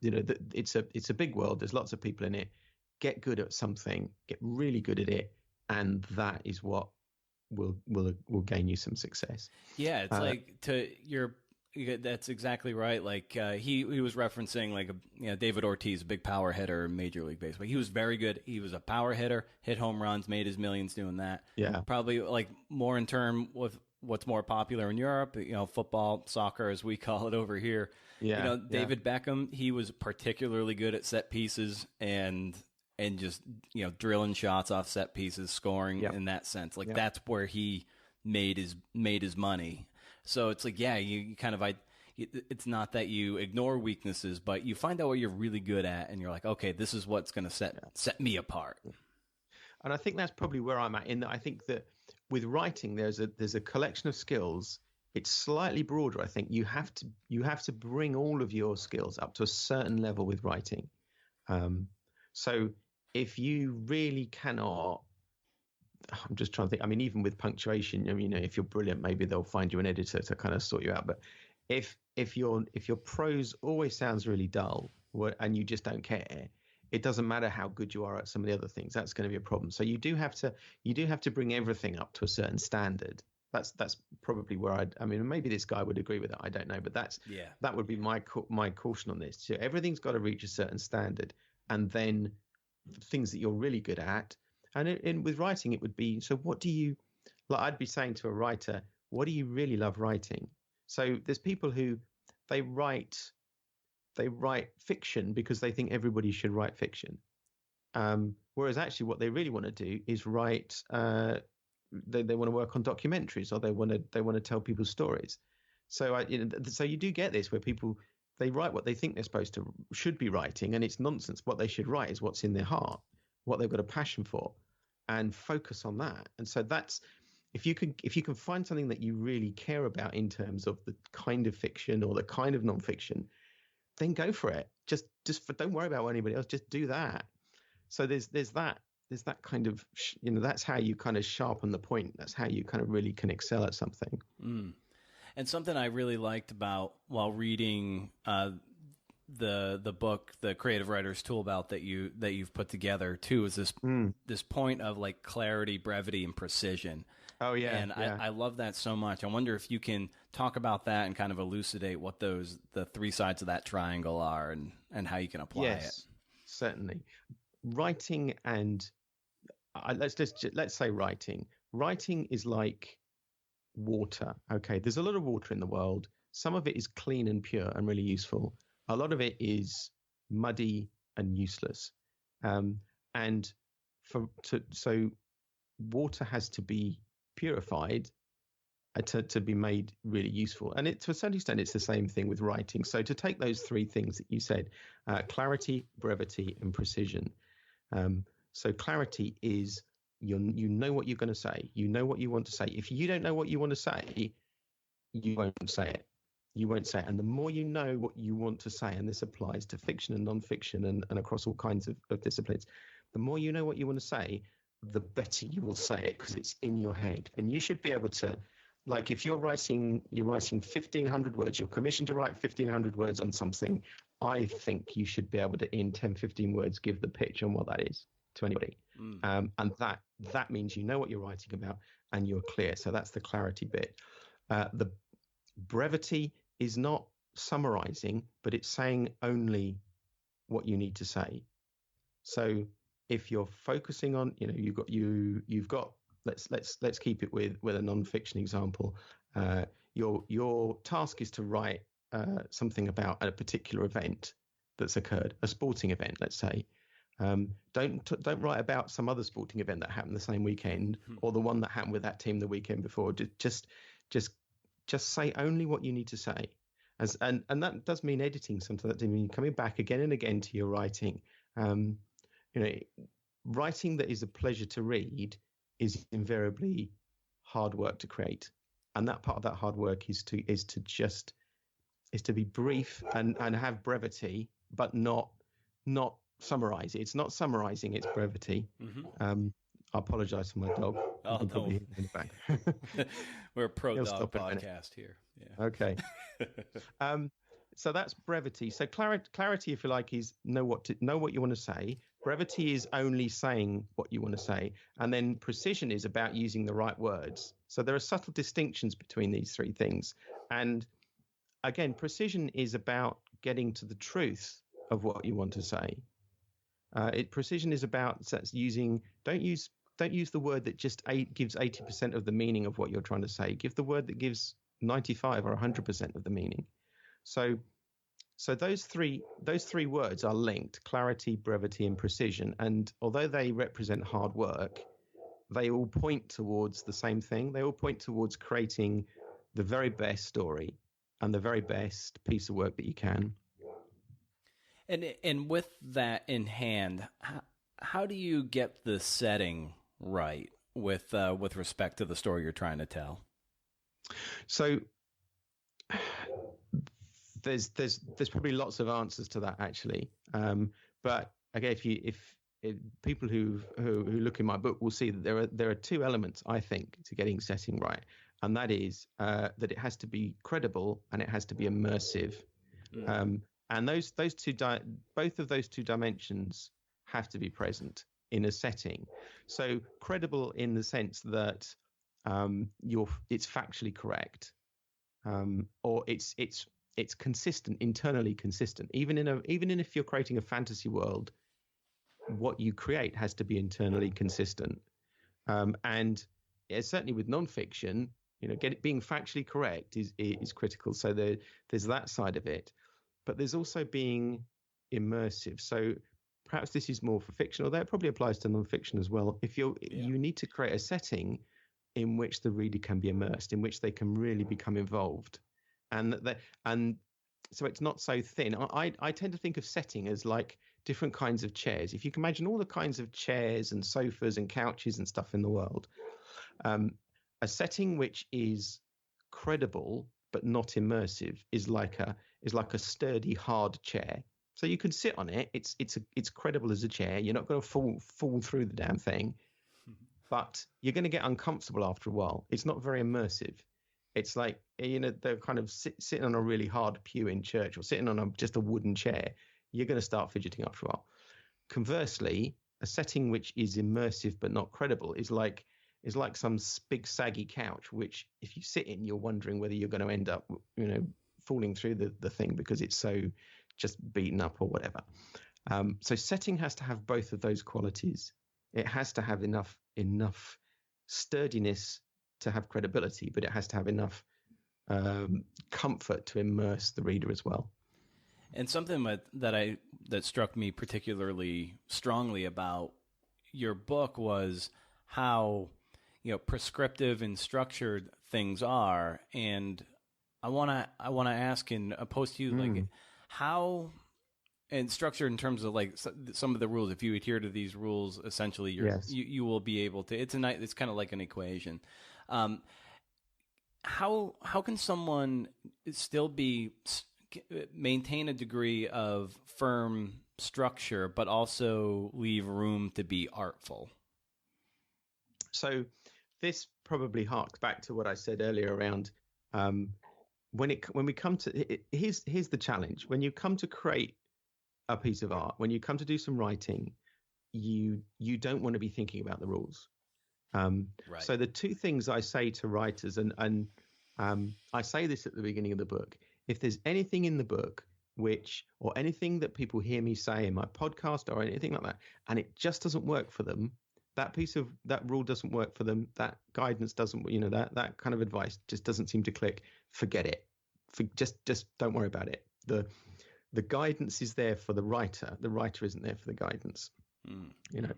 you know, it's a big world. There's lots of people in it. Get good at something, get really good at it, and that is what will gain you some success. Yeah, it's that's exactly right. Like he was referencing like David Ortiz, a big power hitter in Major League Baseball. He was very good. He was a power hitter, hit home runs, made his millions doing that. Yeah, probably like more in term with what's more popular in Europe, you know, football, soccer as we call it over here. Yeah, you know, David Beckham, he was particularly good at set pieces and just, you know, drilling shots off set pieces, scoring in that sense. Like that's where he made his money. So it's like, you kind of, it's not that you ignore weaknesses, but you find out what you're really good at, and you're like, okay, this is what's going to set me apart. And I think that's probably where I'm at, in that I think that with writing, there's a collection of skills. It's slightly broader. I think you have to bring all of your skills up to a certain level with writing. So if you really cannot, I'm just trying to think. I mean, even with punctuation, I mean, you know, if you're brilliant, maybe they'll find you an editor to kind of sort you out. But if your prose always sounds really dull, and you just don't care, it doesn't matter how good you are at some of the other things. That's going to be a problem. So you do have to bring everything up to a certain standard. That's probably where I mean, maybe this guy would agree with it. I don't know, but that would be my caution on this. So everything's got to reach a certain standard, and then things that you're really good at. And with writing, it would be, so what do you, like I'd be saying to a writer, what do you really love writing? So there's people who they write fiction because they think everybody should write fiction. Whereas actually what they really want to do is write, they want to work on documentaries, or they want to tell people stories. So so you do get this where people, they write what they think should be writing, and it's nonsense. What they should write is what's in their heart, what they've got a passion for, and focus on that. And so that's, if you can find something that you really care about in terms of the kind of fiction or the kind of nonfiction, then go for it. Just don't worry about anybody else. Just do that. So there's that kind of, you know, that's how you kind of sharpen the point. That's how you kind of really can excel at something. And something I really liked about while reading the book, the Creative Writer's Toolbelt that you've put together too, is this point of like clarity, brevity, and precision. Oh yeah, and yeah. I love that so much. I wonder if you can talk about that and kind of elucidate what the three sides of that triangle are, and how you can apply it. Certainly. Writing and let's say writing. Writing is like water. Okay, there's a lot of water in the world. Some of it is clean and pure and really useful. A lot of it is muddy and useless. And so water has to be purified to be made really useful. And to a certain extent, it's the same thing with writing. So to take those three things that you said, clarity, brevity, and precision. So clarity is you know what you're going to say. You know what you want to say. If you don't know what you want to say, you won't say it. You won't say it. And the more you know what you want to say, and this applies to fiction and non-fiction and across all kinds of disciplines, the more you know what you want to say, the better you will say it because it's in your head. And you should be able to, like if you're writing 1,500 words, you're commissioned to write 1,500 words on something, I think you should be able to, in 10, 15 words, give the pitch on what that is to anybody. And that means you know what you're writing about and you're clear. So that's the clarity bit. The brevity is not summarizing, but it's saying only what you need to say. So if you're focusing on, you've got let's keep it with a non-fiction example. Your task is to write something about a particular event that's occurred, a sporting event, let's say. Don't write about some other sporting event that happened the same weekend or the one that happened with that team the weekend before. Just say only what you need to say. And that does mean editing sometimes. That means coming back again and again to your writing. Writing that is a pleasure to read is invariably hard work to create. And that part of that hard work is to be brief and have brevity, but not summarize it. It's not summarizing, it's brevity. I apologize for my dog. Oh, no. In the back. We're a pro dog podcast here. Yeah. Okay. So that's brevity. So clarity, if you like, is know what you want to say. Brevity is only saying what you want to say. And then precision is about using the right words. So there are subtle distinctions between these three things. And again, precision is about getting to the truth of what you want to say. Precision is about don't use the word that just gives 80% of the meaning of what you're trying to say. Give the word that gives 95 or 100% of the meaning. So those three words are linked: clarity, brevity, and precision. And although they represent hard work, they all point towards the same thing. They all point towards creating the very best story and the very best piece of work that you can. And with that in hand, how do you get the setting right with respect to the story you're trying to tell? So there's probably lots of answers to that actually. But again, if people who look in my book will see that there are two elements, I think, to getting setting right, and that is that it has to be credible and it has to be immersive. And both of those two dimensions have to be present in a setting. So credible in the sense that it's factually correct, or it's consistent, internally consistent. Even if you're creating a fantasy world, what you create has to be internally consistent. And certainly with nonfiction, being factually correct is critical. So there's that side of it. But there's also being immersive. So perhaps this is more for fiction, although it probably applies to nonfiction as well. You need to create a setting in which the reader can be immersed, in which they can really become involved, and so it's not so thin. I tend to think of setting as like different kinds of chairs. If you can imagine all the kinds of chairs and sofas and couches and stuff in the world, a setting which is credible but not immersive is like a sturdy, hard chair. So you can sit on it. It's credible as a chair. You're not going to fall through the damn thing, but you're going to get uncomfortable after a while. It's not very immersive. It's like, they're kind of sitting on a really hard pew in church or sitting on just a wooden chair. You're going to start fidgeting after a while. Conversely, a setting which is immersive but not credible is like some big saggy couch, which if you sit in, you're wondering whether you're going to end up, falling through the thing because it's so just beaten up or whatever. So setting has to have both of those qualities. It has to have enough sturdiness to have credibility, but it has to have enough comfort to immerse the reader as well. And something that struck me particularly strongly about your book was how prescriptive and structured things are. And I want to ask and pose to you like how. And structured in terms of like some of the rules. If you adhere to these rules, essentially, you will be able to. It's kind of like an equation. How can someone still maintain a degree of firm structure, but also leave room to be artful? So this probably harks back to what I said earlier around when we come to here's the challenge. When you come to create a piece of art, when you come to do some writing, you don't want to be thinking about the rules. Right. So the two things I say to writers, and I say this at the beginning of the book, if there's anything in the book or anything that people hear me say in my podcast or anything like that, and it just doesn't work for them, that rule doesn't work for them, that guidance doesn't, that kind of advice just doesn't seem to click, forget it. Just don't worry about it. The guidance is there for the writer. The writer isn't there for the guidance.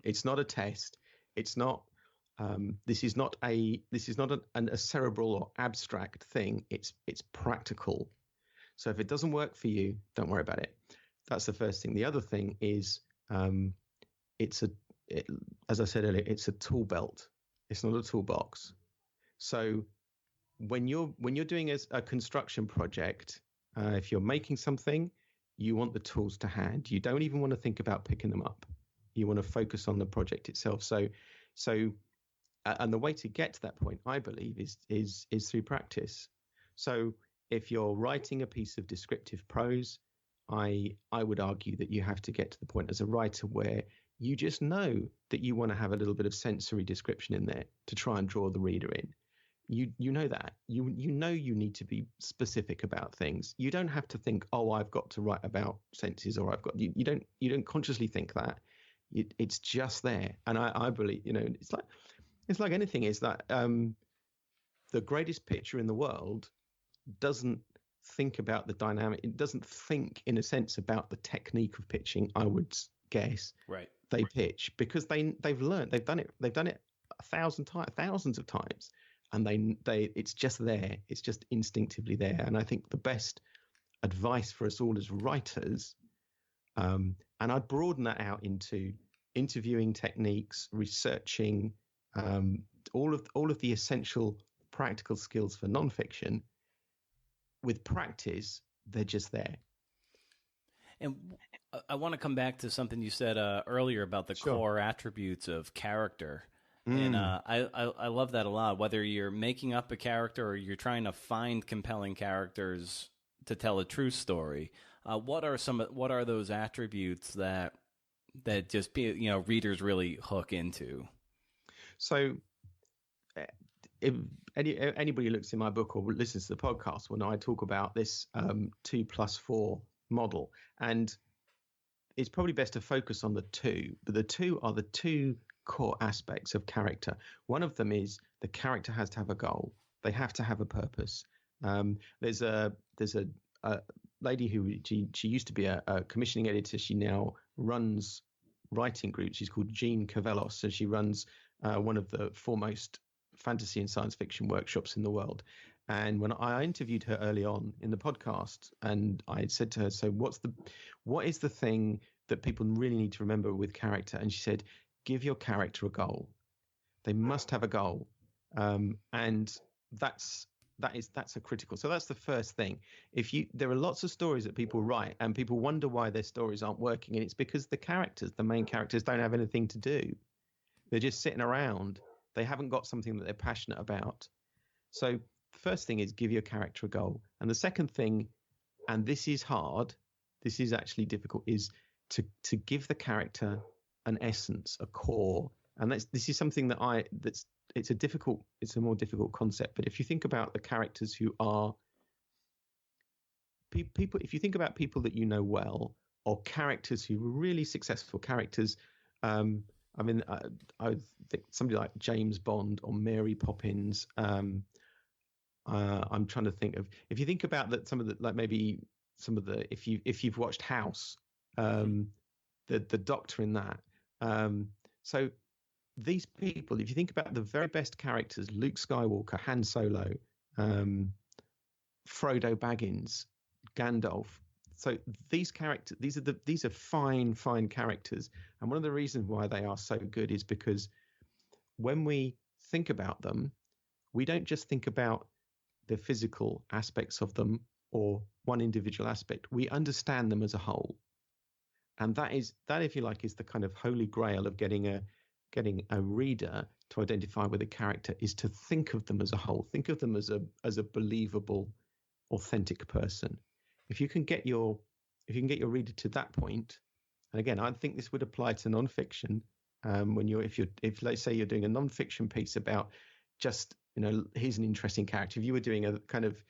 It's not a test. It's not. This is not a cerebral or abstract thing. It's practical. So if it doesn't work for you, don't worry about it. That's the first thing. The other thing is, as I said earlier, it's a tool belt. It's not a toolbox. So when you're doing a construction project, if you're making something, you want the tools to hand. You don't even want to think about picking them up. You want to focus on the project itself. So, and the way to get to that point, I believe, is through practice. So, if you're writing a piece of descriptive prose, I would argue that you have to get to the point as a writer where you just know that you want to have a little bit of sensory description in there to try and draw the reader in. You know that you you need to be specific about things. You don't have to think, oh, I've got to write about senses, or you don't consciously think that. It's just there, and I believe it's like anything. Is that the greatest pitcher in the world doesn't think about the dynamic. It doesn't think, in a sense, about the technique of pitching. I would guess. Right. They pitch because they've learned. They've done it thousands of times. And it's just there. It's just instinctively there. And I think the best advice for us all as writers, and I'd broaden that out into interviewing techniques, researching, all of the essential practical skills for nonfiction. With practice, they're just there. And I want to come back to something you said earlier about the core attributes of character. And I love that a lot. Whether you're making up a character or you're trying to find compelling characters to tell a true story, what are those attributes that just readers really hook into? So, if anybody looks in my book or listens to the podcast, when I talk about this 2+4 model, and it's probably best to focus on the two. But the two are the two core aspects of character. One of them is the character has to have a goal. They have to have a purpose. There's a lady who she used to be a commissioning editor. She now runs writing groups. She's called Jean Cavellos, and she runs one of the foremost fantasy and science fiction workshops in the world. And when I interviewed her early on in the podcast, and I said to her, so what is the thing that people really need to remember with character? And she said, give your character a goal. They must have a goal. And that's a critical. So that's the first thing. There are lots of stories that people write and people wonder why their stories aren't working. And it's because the main characters don't have anything to do. They're just sitting around. They haven't got something that they're passionate about. So the first thing is give your character a goal. And the second thing, and this is hard, this is actually difficult, is to give the character an essence, a core. And this is something it's a more difficult concept. But if you think about the characters who are people, if you think about people that you know well, or characters who were really successful characters, I think somebody like James Bond or Mary Poppins. I'm trying to think of, if you think about that, if you've watched House, the doctor in that. So these people, if you think about the very best characters, Luke Skywalker, Han Solo, Frodo Baggins, Gandalf. So these characters, these are fine characters. And one of the reasons why they are so good is because when we think about them, we don't just think about the physical aspects of them or one individual aspect. We understand them as a whole. And that, if you like, is the kind of holy grail of getting a reader to identify with a character, is to think of them as a whole. Think of them as a believable, authentic person. If you can get your reader to that point, and again, I think this would apply to nonfiction. If let's say you're doing a nonfiction piece about just, here's an interesting character. If you were doing a kind of,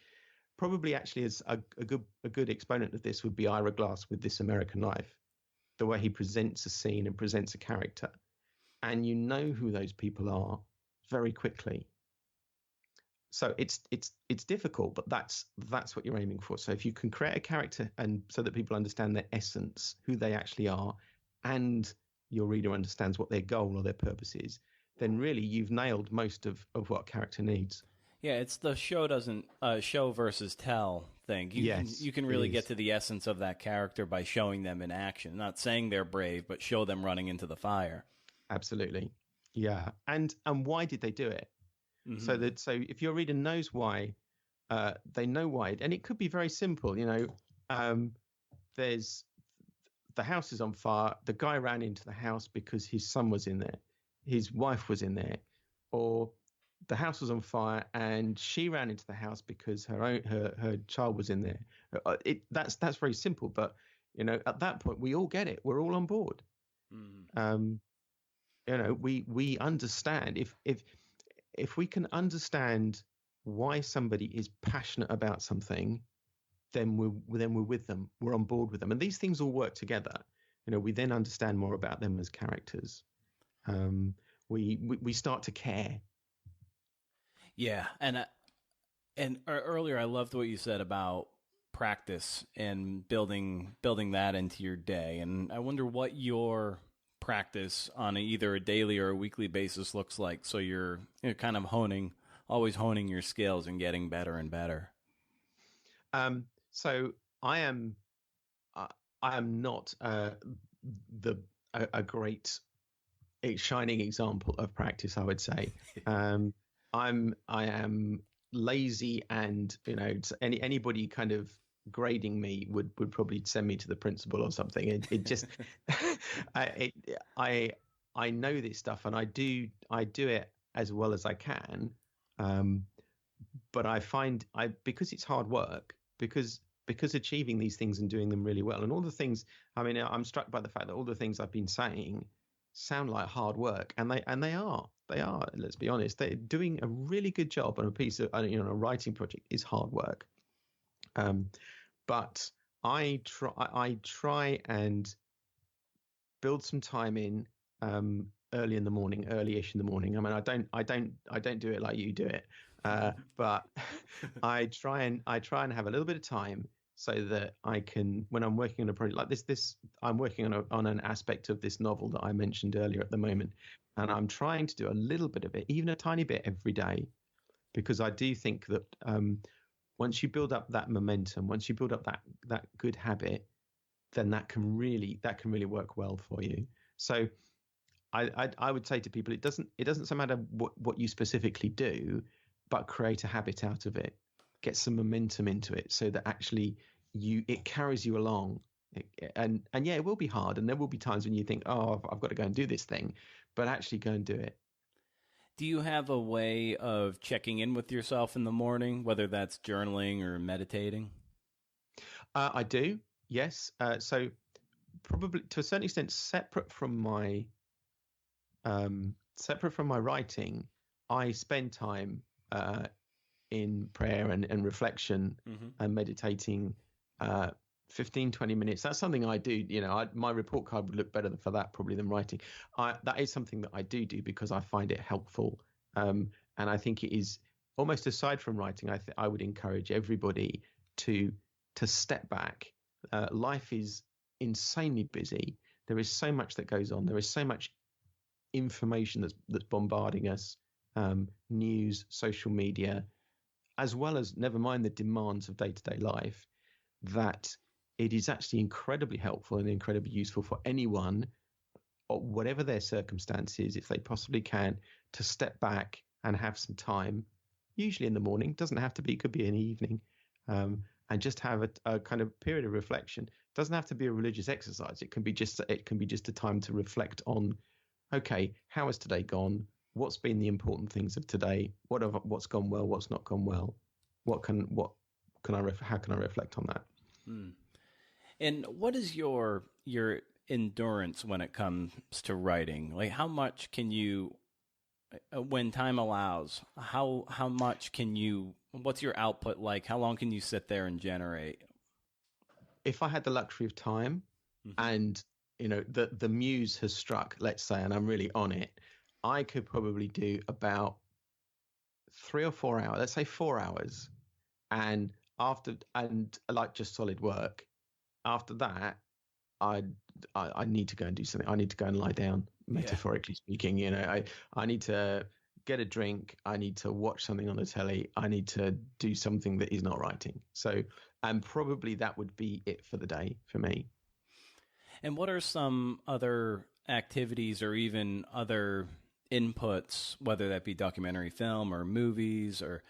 probably actually as a good exponent of this would be Ira Glass with This American Life, the way he presents a scene and presents a character, and you know who those people are very quickly. So it's difficult, but that's what you're aiming for. So if you can create a character and so that people understand their essence, who they actually are, and your reader understands what their goal or their purpose is, then really you've nailed most of what a character needs. Yeah, it's the show versus tell thing. You can really get to the essence of that character by showing them in action. Not saying they're brave, but show them running into the fire. Absolutely. Yeah. And why did they do it? Mm-hmm. So if your reader knows why, they know why, and it could be very simple. There's the house is on fire. The guy ran into the house because his son was in there, his wife was in there, or the house was on fire and she ran into the house because her child was in there. That's very simple, but at that point we all get it. We're all on board. We understand if we can understand why somebody is passionate about something, then we're with them. We're on board with them, and these things all work together. We then understand more about them as characters. We start to care. Yeah, and earlier I loved what you said about practice and building that into your day, and I wonder what your practice on either a daily or a weekly basis looks like. So you're kind of always honing your skills and getting better and better. So I am not a great shining example of practice, I would say. I am lazy, and anybody kind of grading me would probably send me to the principal or something. It just I know this stuff, and I do it as well as I can, but I find because it's hard work, because achieving these things and doing them really well, and all the things, I'm struck by the fact that all the things I've been saying sound like hard work, and they are. Let's be honest. They're doing a really good job on a piece of a writing project is hard work. But I try and build some time in early-ish in the morning. I don't do it like you do it, but I try and have a little bit of time so that I can, when I'm working on a project like this, I'm working on an aspect of this novel that I mentioned earlier at the moment, and I'm trying to do a little bit of it, even a tiny bit every day, because I do think that once you build up that momentum, once you build up that good habit, then that can really work well for you. So I would say to people, it doesn't so matter what you specifically do, but create a habit out of it. Get some momentum into it so that actually it carries you along. And yeah, it will be hard, and there will be times when you think, oh, I've got to go and do this thing, but actually go and do it. Do you have a way of checking in with yourself in the morning, whether that's journaling or meditating? I do, yes. So probably to a certain extent, separate from my writing, I spend time in prayer and reflection and meditating 15, 20 minutes. That's something I do. My report card would look better for that probably than writing. That is something that I do because I find it helpful. And I think it is almost aside from writing, I would encourage everybody to step back. Life is insanely busy. There is so much that goes on. There is so much information that's bombarding us, news, social media, as well as, never mind the demands of day-to-day life, that it is actually incredibly helpful and incredibly useful for anyone, or whatever their circumstances, if they possibly can, to step back and have some time, usually in the morning, doesn't have to be, could be in the evening, and just have a kind of period of reflection. It doesn't have to be a religious exercise. It can be just a time to reflect on, okay, how has today gone? What's been the important things of today? What's gone well? What's not gone well? How can I reflect on that? And what is your endurance when it comes to writing? Like, how much can you, when time allows, how much can you? What's your output like? How long can you sit there and generate? If I had the luxury of time, and the muse has struck, let's say, and I'm really on it, I could probably do about 3 or 4 hours, let's say 4 hours, and like just solid work. After that, I need to go and do something. I need to go and lie down, metaphorically speaking. I need to get a drink. I need to watch something on the telly. I need to do something that is not writing. So, and probably that would be it for the day for me. And what are some other activities or even other inputs, whether that be documentary film or movies or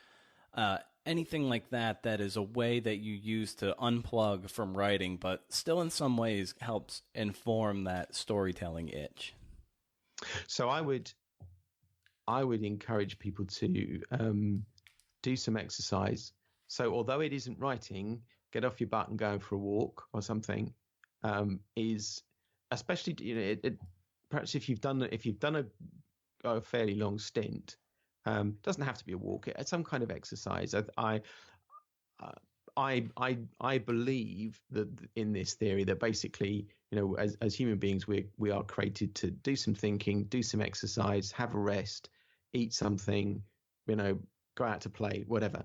anything like that, that is a way that you use to unplug from writing, but still in some ways helps inform that storytelling itch? So I would encourage people to do some exercise. So although it isn't writing, get off your butt and go for a walk or something. Is especially perhaps if you've done a fairly long stint, doesn't have to be a walk. It's some kind of exercise. I believe that in this theory that basically, as human beings, we are created to do some thinking, do some exercise, have a rest, eat something, go out to play, whatever.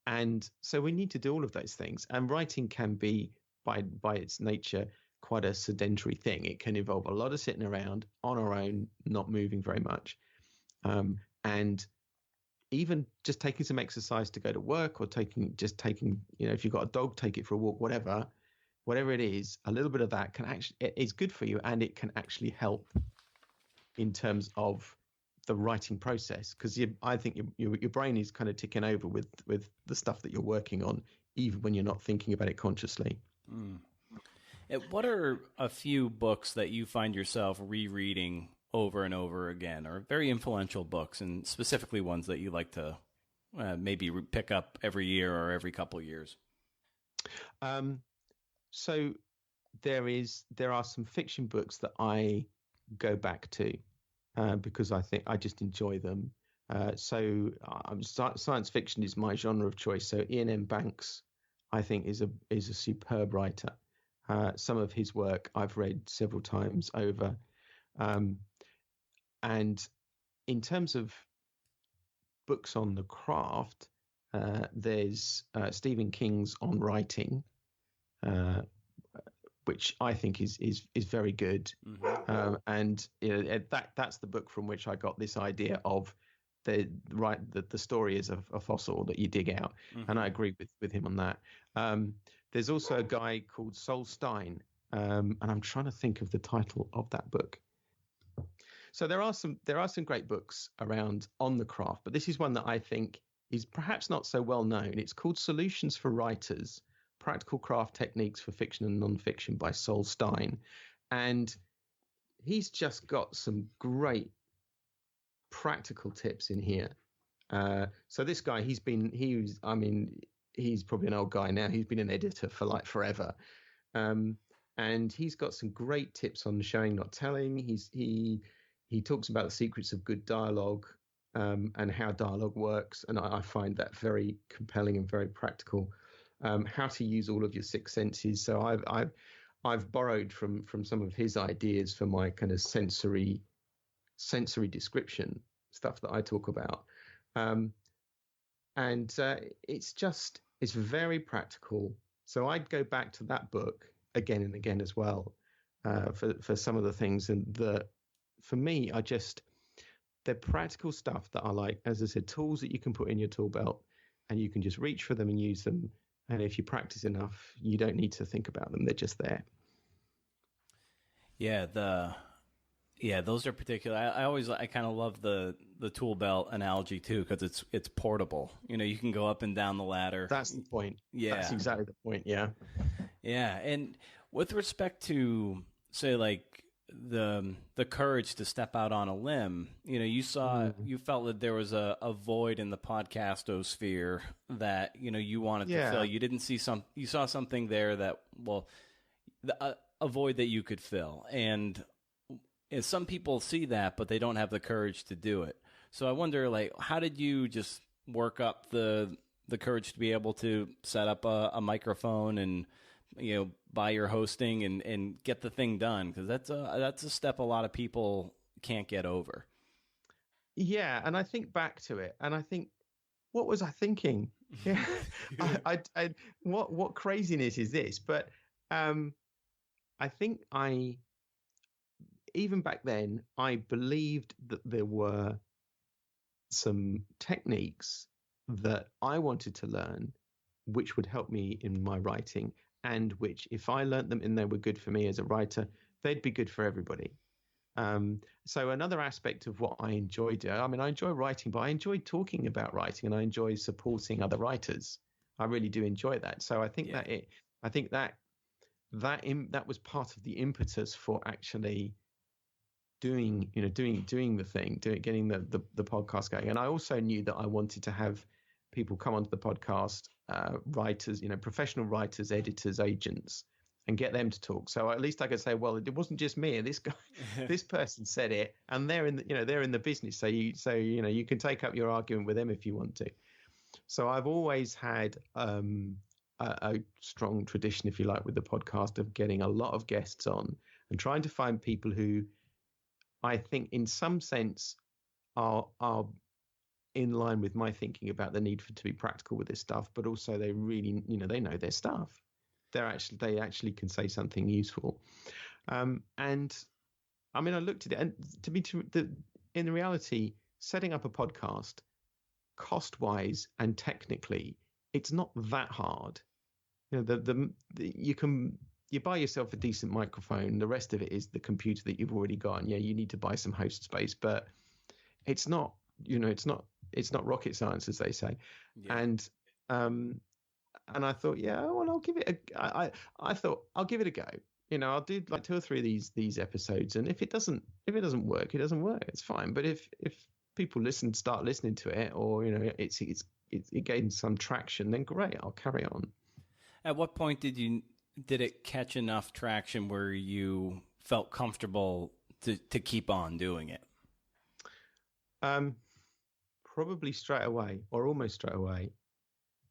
And so we need to do all of those things. And writing can be, by its nature, quite a sedentary thing. It can involve a lot of sitting around on our own, not moving very much. And even just taking some exercise to go to work, or taking, if you've got a dog, take it for a walk, whatever it is, a little bit of that it is good for you, and it can actually help in terms of the writing process, because I think your brain is kind of ticking over with the stuff that you're working on, even when you're not thinking about it consciously. What are a few books that you find yourself rereading over and over again, or very influential books, and specifically ones that you like to maybe pick up every year or every couple of years? So there are some fiction books that I go back to because I think I just enjoy them. So science fiction is my genre of choice. So Ian M. Banks, I think, is a superb writer. Some of his work I've read several times over. And in terms of books on the craft, there's Stephen King's On Writing, which I think is very good. And that's the book from which I got this idea of the story is a fossil that you dig out. And I agree with him on that. There's also a guy called Sol Stein, and I'm trying to think of the title of that book. So there are some great books around on the craft, but this is one that I think is perhaps not so well known. It's called Solutions for Writers: Practical Craft Techniques for Fiction and Nonfiction by Sol Stein. And he's just got some great practical tips in here. So this guy, he's probably an old guy now. He's been an editor for like forever. And he's got some great tips on showing, not telling. He talks about the secrets of good dialogue, and how dialogue works. And I find that very compelling and very practical. How to use all of your six senses. So I've borrowed from some of his ideas for my kind of sensory description stuff that I talk about. It's very practical. So I'd go back to that book again and again as well, for some of the things. And for me, they're practical stuff that I like. As I said, tools that you can put in your tool belt and you can just reach for them and use them. And if you practice enough, you don't need to think about them. They're just there. Yeah, those are particular. I kind of love the tool belt analogy too, because it's portable. You can go up and down the ladder. That's the point. Yeah, that's exactly the point. Yeah, yeah. And with respect to, say, like the courage to step out on a limb, you felt that there was a void in the podcastosphere that you wanted to fill. You saw something there that, a void that you could fill. And some people see that, but they don't have the courage to do it. So I wonder, like, how did you just work up the courage to be able to set up a microphone and, buy your hosting and get the thing done? Because that's a step a lot of people can't get over. Yeah, and I think back to it, and I think, what was I thinking? Yeah, what craziness is this? But I think even back then, I believed that there were some techniques that I wanted to learn, which would help me in my writing, and which, if I learnt them and they were good for me as a writer, they'd be good for everybody. So another aspect of what I enjoy doing, I enjoy writing, but I enjoy talking about writing, and I enjoy supporting other writers. I really do enjoy that. So I think that was part of the impetus for actually doing the thing, getting the podcast going. And I also knew that I wanted to have people come onto the podcast, writers, professional writers, editors, agents, and get them to talk. So at least I could say, well, it wasn't just me. This guy, this person said it, and they're in the business. So you can take up your argument with them if you want to. So I've always had a strong tradition, if you like, with the podcast of getting a lot of guests on and trying to find people who I think in some sense are in line with my thinking about the need to be practical with this stuff, but also they really, they know their stuff. They actually can say something useful. And I looked at it, and in reality, setting up a podcast, cost-wise and technically, it's not that hard. You buy yourself a decent microphone. The rest of it is the computer that you've already got. And you need to buy some host space, but it's not rocket science, as they say. Yeah. And I thought, I'll give it I thought I'll give it a go. I'll do like 2 or 3 of these episodes, and if it doesn't work, it doesn't work. It's fine. But if people start listening to it, or it gains some traction, then great, I'll carry on. At what point did it catch enough traction where you felt comfortable to keep on doing it? Probably straight away, or almost straight away.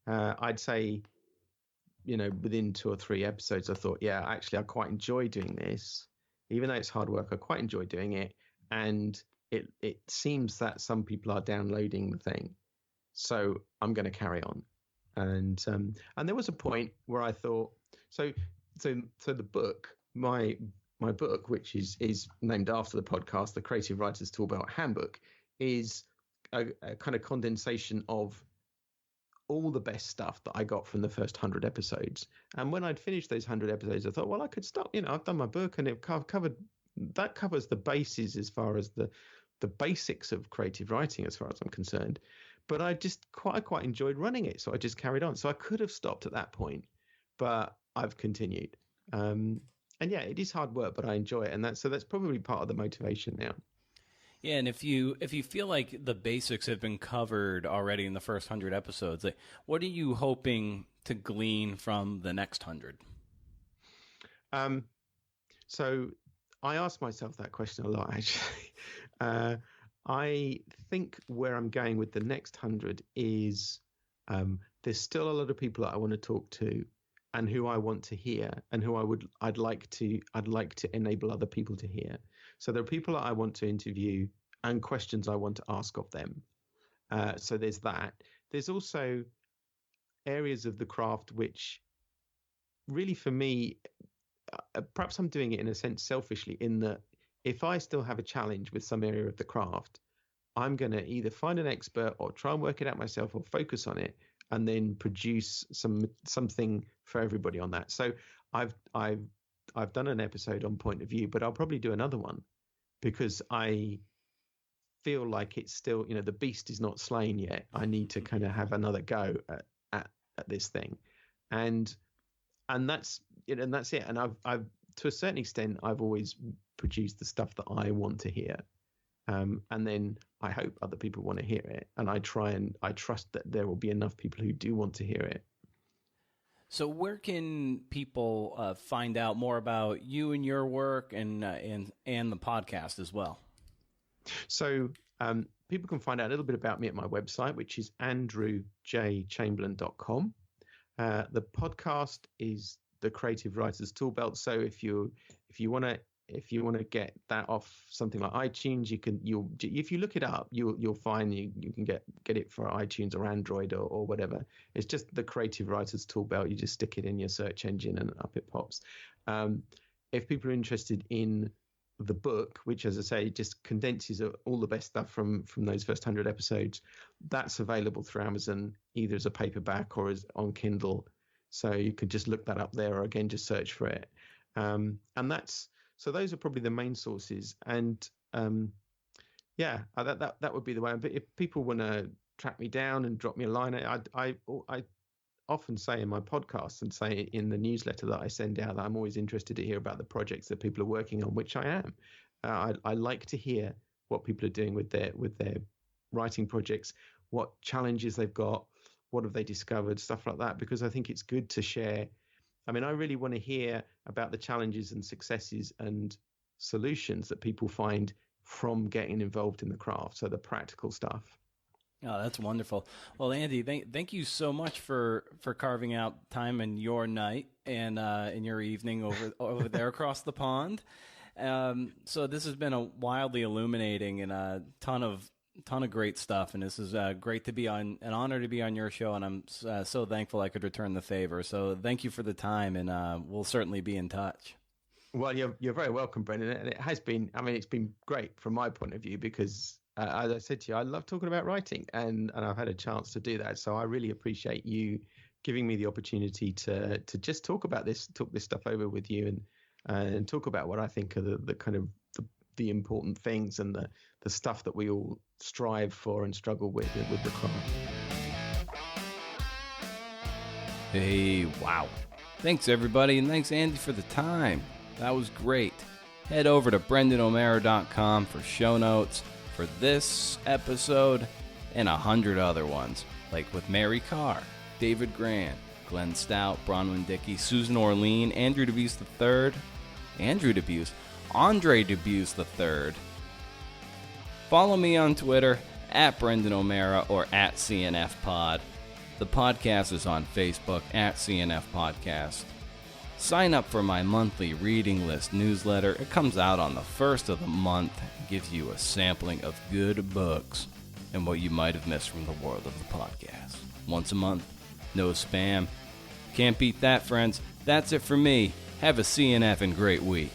I'd say, within 2 or 3 episodes, I thought, actually, I quite enjoy doing this. Even though it's hard work, I quite enjoy doing it. And it seems that some people are downloading the thing. So I'm going to carry on. And there was a point where I thought, so the book, my book, which is named after the podcast, the Creative Writers Toolbelt Handbook, is a kind of condensation of all the best stuff that I got from the first 100 episodes. And when I'd finished those 100 episodes, I thought, well, I could stop. I've done my book, and it covers the bases as far as the basics of creative writing, as far as I'm concerned. But I just quite enjoyed running it, so I just carried on. So I could have stopped at that point, but I've continued. And it is hard work, but I enjoy it, and that's probably part of the motivation now. Yeah, and if you feel like the basics have been covered already in the first 100 episodes, like, what are you hoping to glean from the next 100? So I ask myself that question a lot, actually. I think where I'm going with the next 100 is there's still a lot of people that I want to talk to, and who I want to hear, and who I'd like to enable other people to hear. So there are people that I want to interview and questions I want to ask of them. So there's that. There's also areas of the craft which really, for me, perhaps I'm doing it in a sense selfishly, in that if I still have a challenge with some area of the craft, I'm going to either find an expert or try and work it out myself, or focus on it and then produce something for everybody on that. So I've done an episode on point of view, but I'll probably do another one, because I feel like it's still, the beast is not slain yet. I need to kind of have another go at this thing, and that's it. And that's it. And I've to a certain extent, I've always produced the stuff that I want to hear. And then I hope other people want to hear it. And I trust that there will be enough people who do want to hear it. So where can people find out more about you and your work and the podcast as well? So people can find out a little bit about me at my website, which is andrewjchamberlain.com. The podcast is the Creative Writers Toolbelt. So if you want to get that off something like iTunes, if you look it up, you'll find you can get it for iTunes or Android or whatever. It's just the Creative Writers Toolbelt. You just stick it in your search engine and up it pops. If people are interested in the book, which, as I say, just condenses all the best stuff from those first 100 episodes, that's available through Amazon, either as a paperback or as on Kindle. So you could just look that up there, or again, just search for it. And so those are probably the main sources. And that would be the way. But if people want to track me down and drop me a line, I often say in my podcast and say in the newsletter that I send out that I'm always interested to hear about the projects that people are working on, which I am. I like to hear what people are doing with their writing projects, what challenges they've got, what have they discovered, stuff like that, because I think it's good to share. I mean, I really want to hear about the challenges and successes and solutions that people find from getting involved in the craft. So the practical stuff. Oh, that's wonderful. Well, Andy, thank you so much for carving out time in your night and in your evening over there across the pond. So this has been a wildly illuminating and a ton of great stuff, and this is great to be on, an honor to be on your show, and I'm so thankful I could return the favor. So thank you for the time, and we'll certainly be in touch. Well, you're very welcome, Brendan, and it has been. I mean, it's been great from my point of view, because as I said to you, I love talking about writing, and I've had a chance to do that. So I really appreciate you giving me the opportunity to just talk this stuff over with you, and talk about what I think are the kind of the important things and the stuff that we all strive for and struggle with the craft. Hey, wow. Thanks, everybody, and thanks, Andy, for the time. That was great. Head over to BrendanO'Mara.com for show notes for this episode and 100 other ones, like with Mary Carr, David Grant, Glenn Stout, Bronwyn Dickey, Susan Orlean, Andrew Debuse III, Andre Debuse III. Follow me on Twitter at Brendan O'Mara or at CNFPod. The podcast is on Facebook at CNF Podcast. Sign up for my monthly reading list newsletter. It comes out on the first of the month. It gives you a sampling of good books and what you might have missed from the world of the podcast. Once a month, no spam. Can't beat that, friends. That's it for me. Have a CNF and great week.